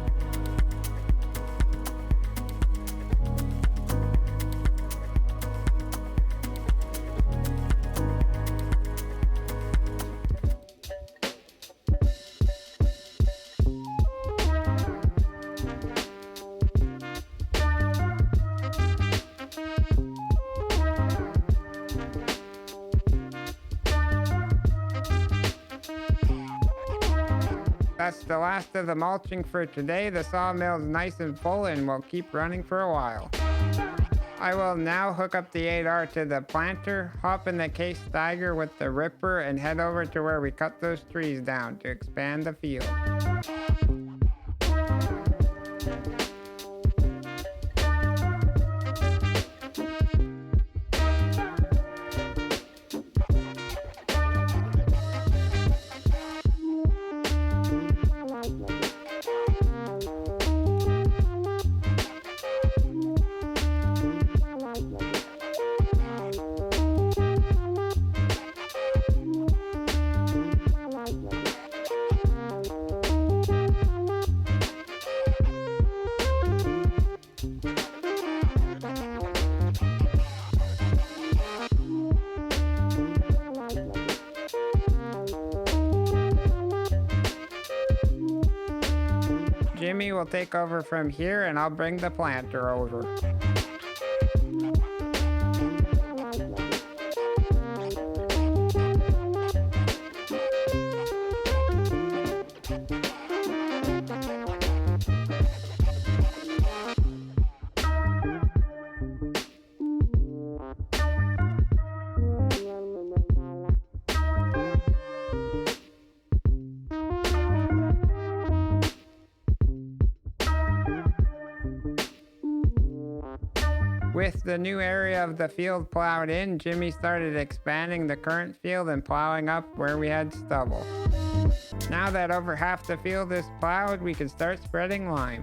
that's the last of the mulching for today. The sawmill's nice and full and will keep running for a while. I will now hook up the 8R to the planter, hop in the case stagger with the ripper, and head over to where we cut those trees down to expand the field. Jimmy will take over from here and I'll bring the planter over. With the new area of the field plowed in, Jimmy started expanding the current field and plowing up where we had stubble. Now that over half the field is plowed, we can start spreading lime.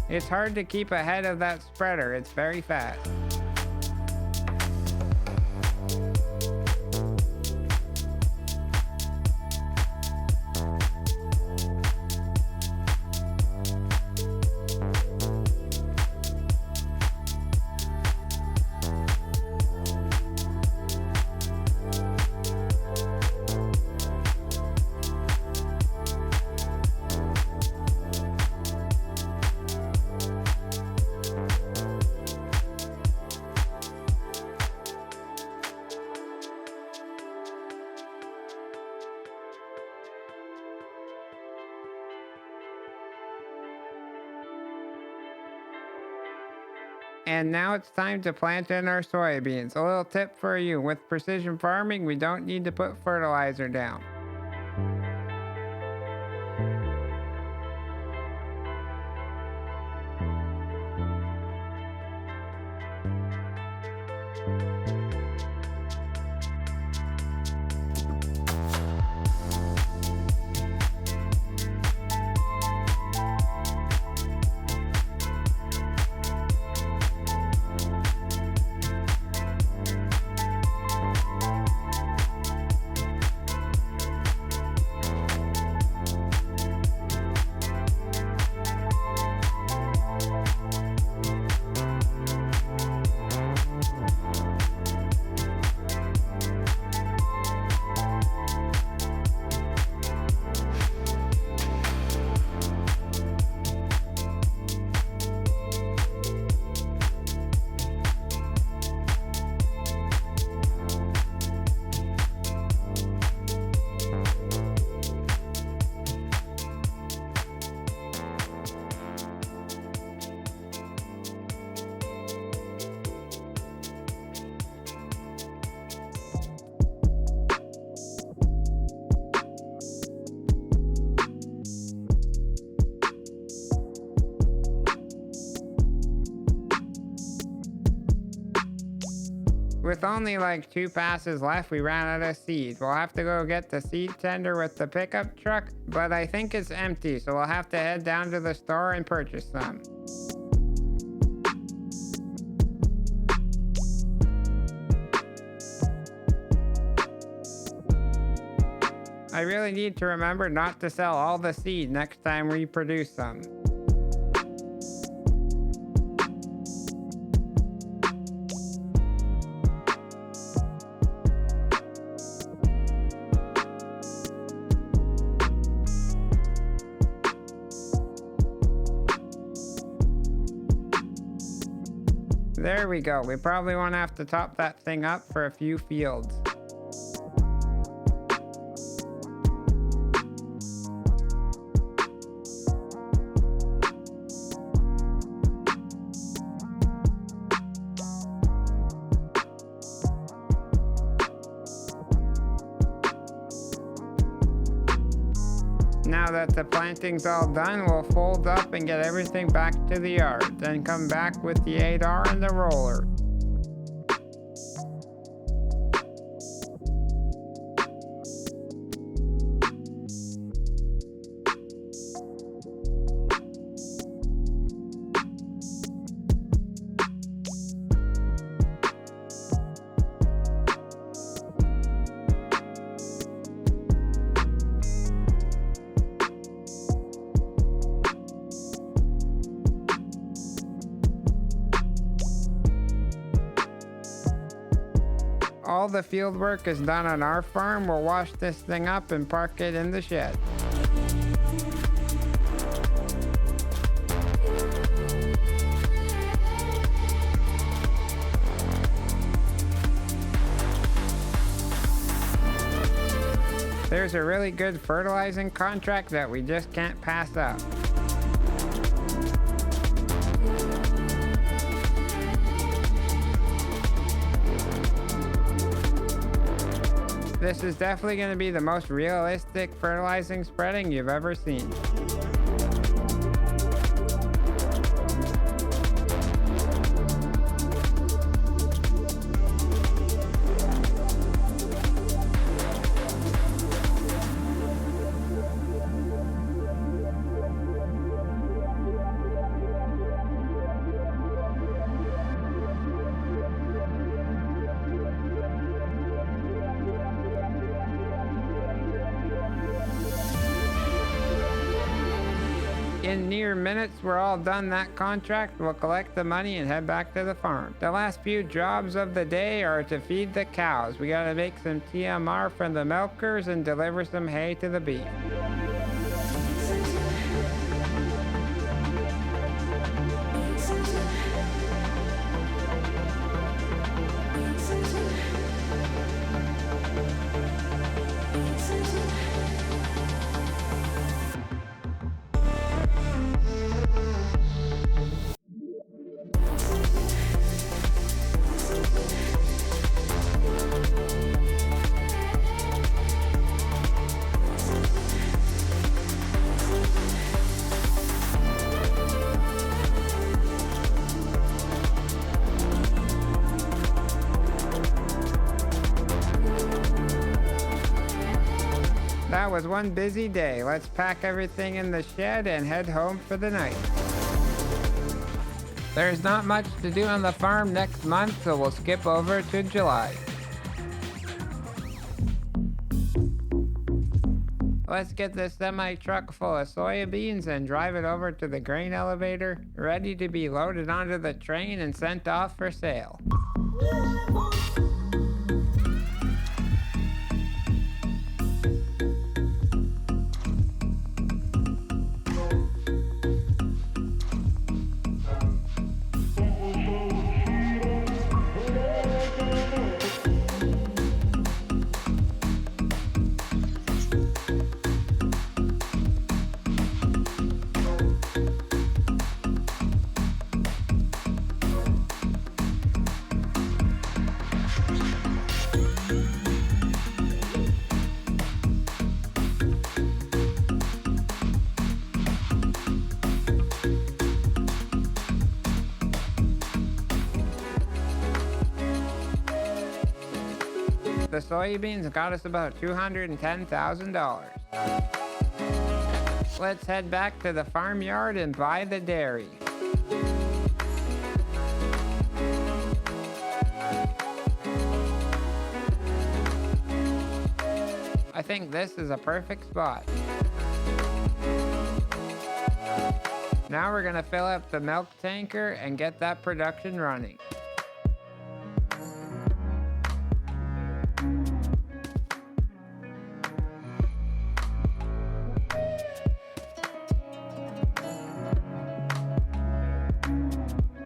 It's hard to keep ahead of that spreader, it's very fast. And now it's time to plant in our soybeans. A little tip for you, with precision farming, we don't need to put fertilizer down. With only like 2 passes left, we ran out of seed. We'll have to go get the seed tender with the pickup truck, but I think it's empty, so we'll have to head down to the store and purchase some. I really need to remember not to sell all the seed next time we produce some. There we go. We probably won't have to top that thing up for a few fields. Now that the planting's all done, we'll fold up and get everything back to the yard, then come back with the 8R and the roller. All the field work is done on our farm. We'll wash this thing up and park it in the shed. There's a really good fertilizing contract that we just can't pass up. This is definitely going to be the most realistic fertilizing spreading you've ever seen. In near minutes, we're all done that contract. We'll collect the money and head back to the farm. The last few jobs of the day are to feed the cows. We gotta make some TMR from the milkers and deliver some hay to the beef. That was one busy day. Let's pack everything in the shed and head home for the night. There's not much to do on the farm next month, so we'll skip over to July. Let's get this semi-truck full of soybeans and drive it over to the grain elevator, ready to be loaded onto the train and sent off for sale. The soybeans got us about $210,000. Let's head back to the farmyard and buy the dairy. I think this is a perfect spot. Now we're gonna fill up the milk tanker and get that production running.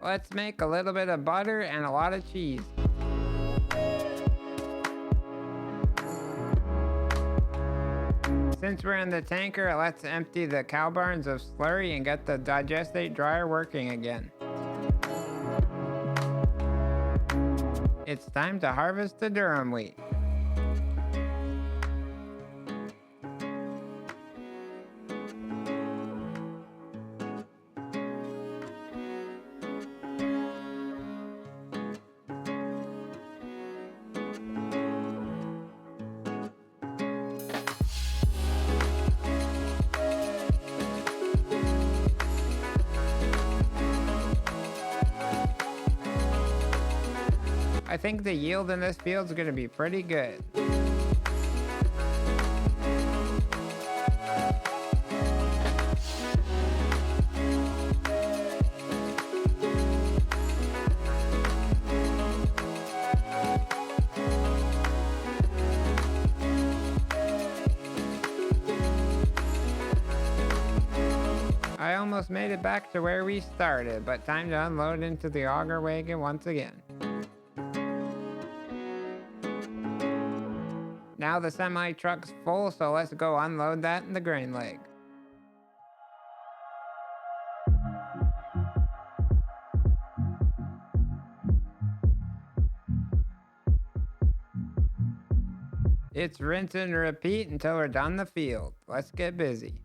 let's make a little bit of butter and a lot of cheese. Since we're in the tanker, let's empty the cow barns of slurry and get the digestate dryer working again. It's time to harvest the durum wheat. I think the yield in this field is going to be pretty good. I almost made it back to where we started, but time to unload into the auger wagon once again. Now the semi-truck's full, so let's go unload that in the grain leg. It's rinse and repeat until we're done the field. Let's get busy.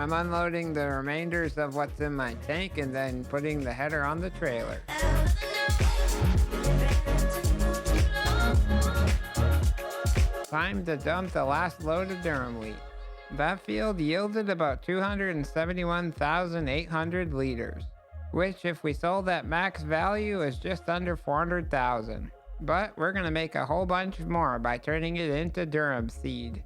I'm unloading the remainders of what's in my tank and then putting the header on the trailer. Time to dump the last load of durum wheat. That field yielded about 271,800 liters, which if we sold at max value is just under 400,000. But we're gonna make a whole bunch more by turning it into durum seed.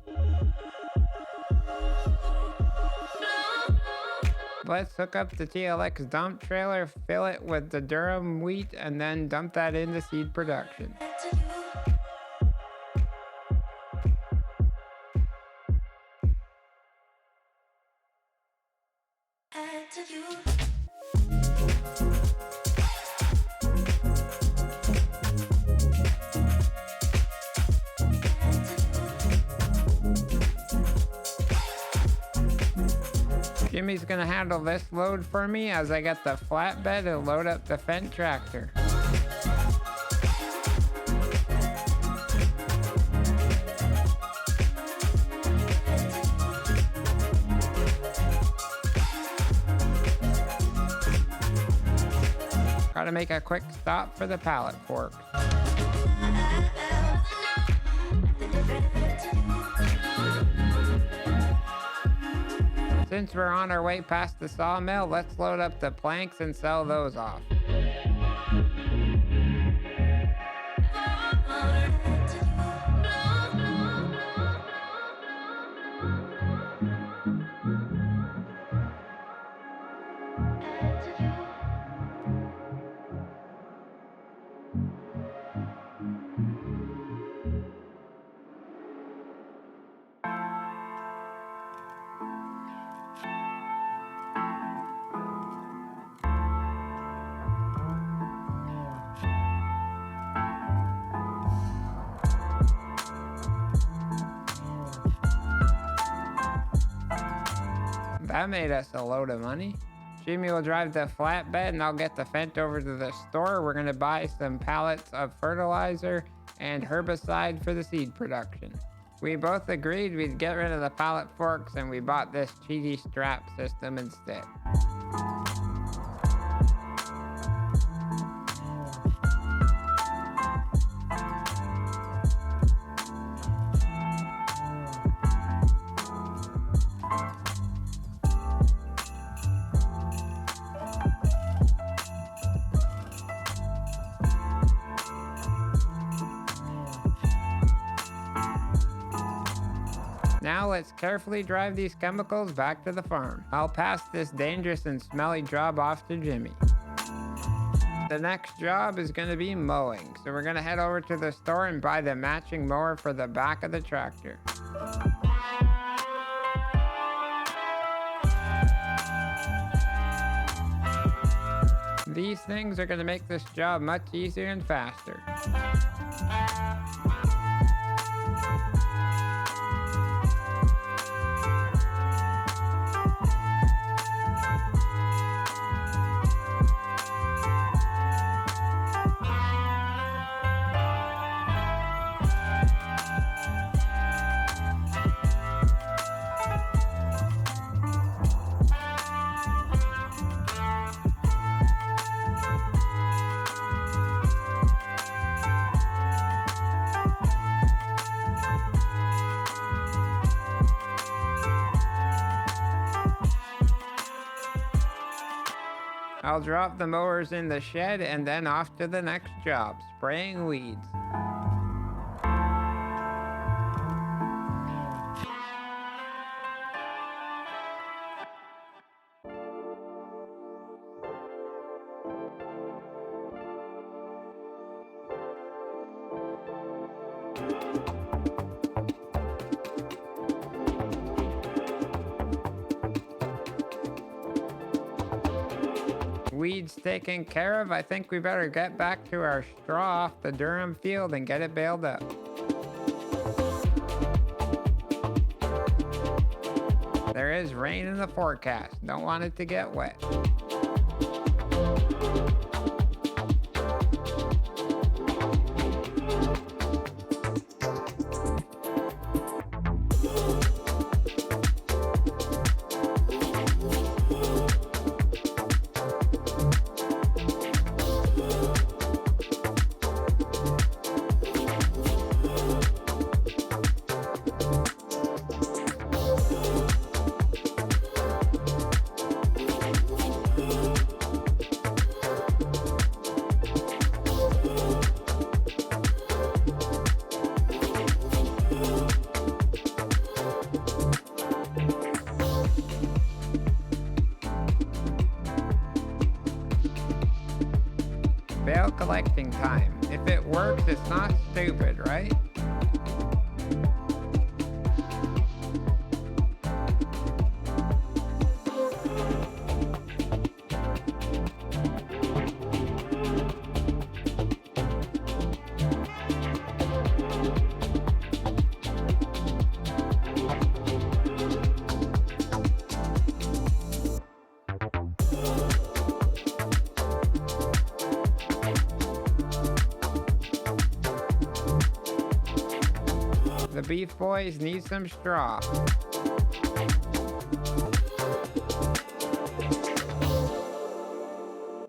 Let's hook up the TLX dump trailer, fill it with the durum wheat, and then dump that into seed production. Jimmy's gonna handle this load for me as I get the flatbed to load up the Fendt tractor. Gotta make a quick stop for the pallet forks. Since we're on our way past the sawmill, let's load up the planks and sell those off. That made us a load of money. Jimmy will drive the flatbed and I'll get the Fent over to the store. We're going to buy some pallets of fertilizer and herbicide for the seed production. We both agreed we'd get rid of the pallet forks and we bought this cheaty strap system instead. Now let's carefully drive these chemicals back to the farm. I'll pass this dangerous and smelly job off to Jimmy. The next job is going to be mowing, so we're going to head over to the store and buy the matching mower for the back of the tractor. These things are going to make this job much easier and faster. I'll drop the mowers in the shed and then off to the next job, spraying weeds. Weeds taken care of, I think we better get back to our straw off the Durham field and get it baled up. There is rain in the forecast. Don't want it to get wet. Bale collecting time. If it works, it's not stupid, right? The beef boys need some straw.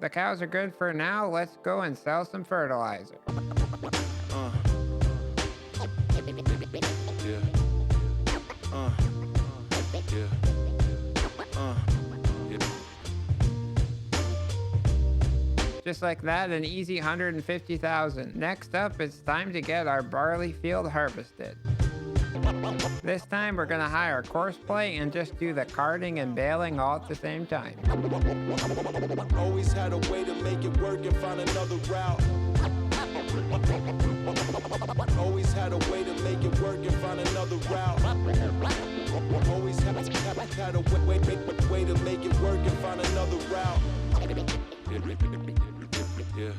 The cows are good for now. Let's go and sell some fertilizer. Just like that, an easy 150,000. Next up, it's time to get our barley field harvested. This time we're gonna hire Courseplay and just do the carting and baling all at the same time. Always had a way to make it work and find another route. Always had a way to make it work and find another route. Always had a way to make it work and find another route. Yeah.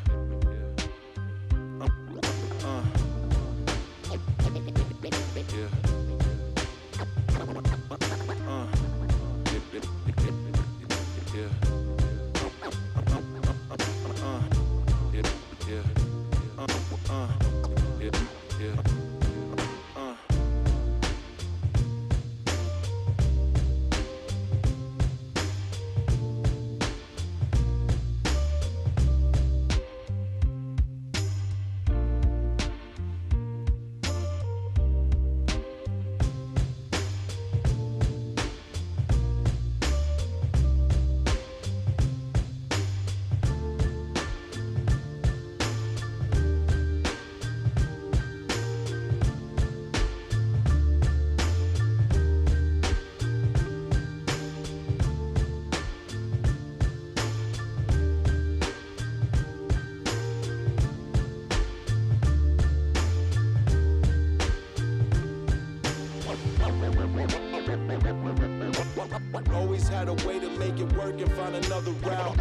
Always had a way to make it work and find another route.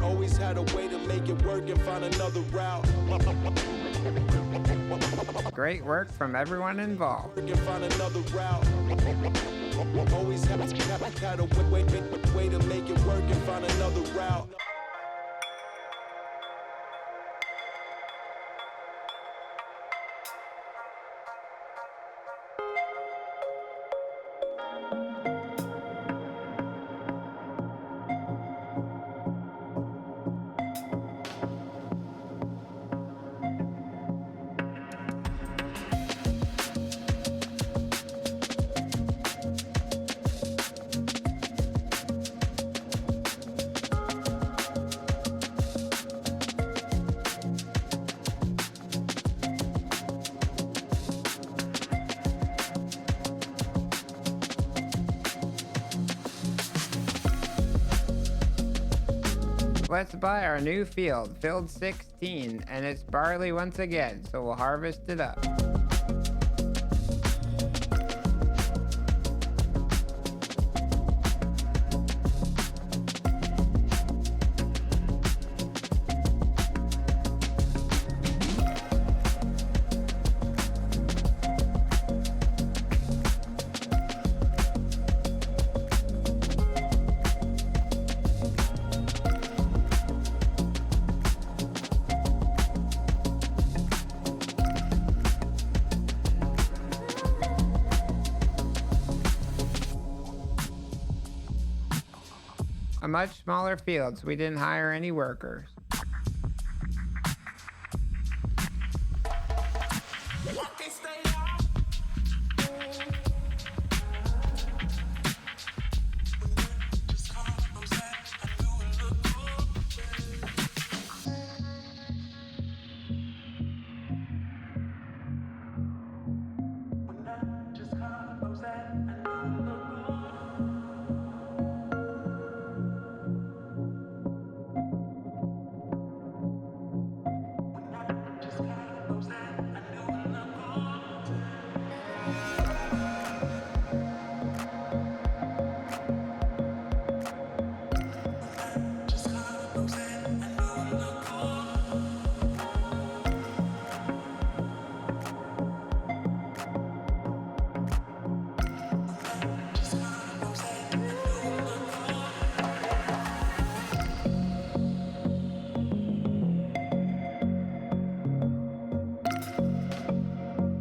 Always had a way to make it work and find another route. Great work from everyone involved. And find another route. Always had a way to make it work and find another route. Let's buy our new field 16, and it's barley once again, so we'll harvest it up. A much smaller field, so we didn't hire any workers.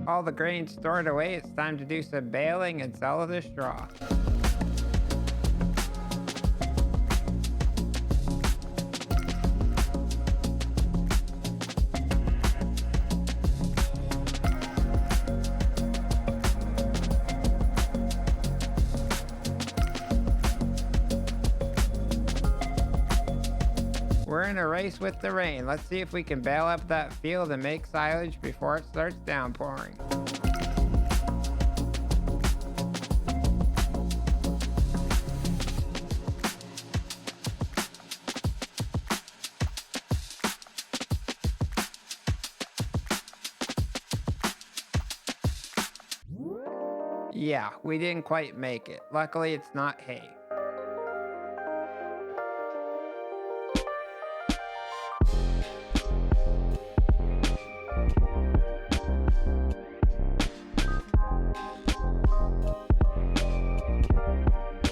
All the grain stored away, it's time to do some baling and sell the straw. We're in a race with the rain. Let's see if we can bale up that field and make silage before it starts downpouring. Yeah, we didn't quite make it. Luckily, it's not hay.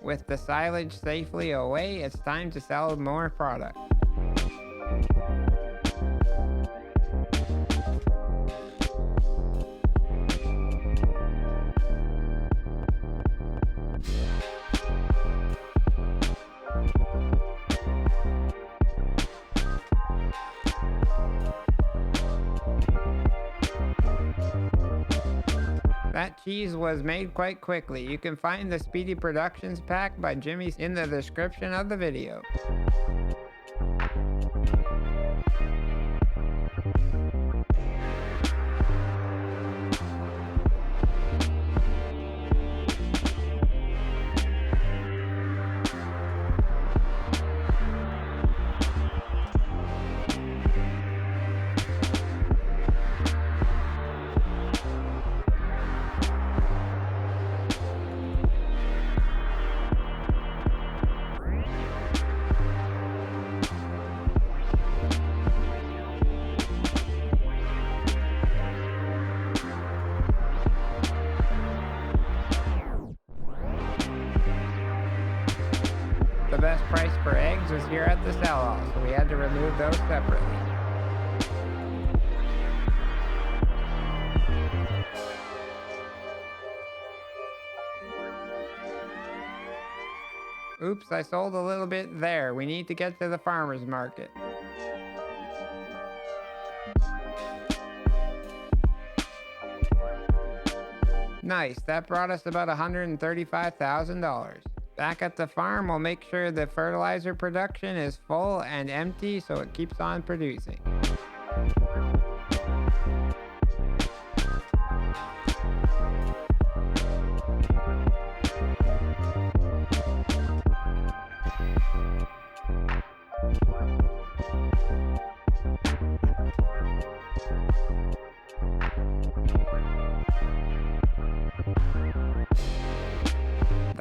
With the silage safely away, it's time to sell more product. That cheese was made quite quickly. You can find the Speedy Productions pack by Jimmy in the description of the video. best price for eggs was here at the sell-all, so we had to remove those separately. Oops, I sold a little bit there. We need to get to the farmer's market. Nice, that brought us about $135,000. Back at the farm, we'll make sure the fertilizer production is full and empty so it keeps on producing.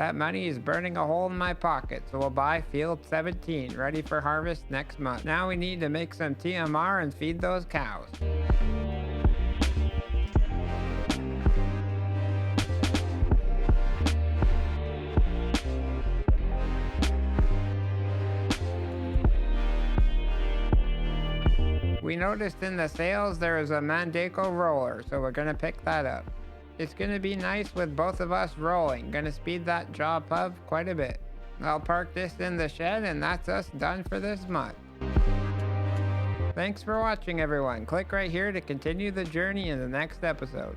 That money is burning a hole in my pocket, so we'll buy field 17, ready for harvest next month. Now we need to make some TMR and feed those cows. We noticed in the sales there is a Mandaco roller, so we're gonna pick that up. It's gonna be nice with both of us rolling. Gonna speed that job up quite a bit. I'll park this in the shed and that's us done for this month. Thanks for watching, everyone. Click right here to continue the journey in the next episode.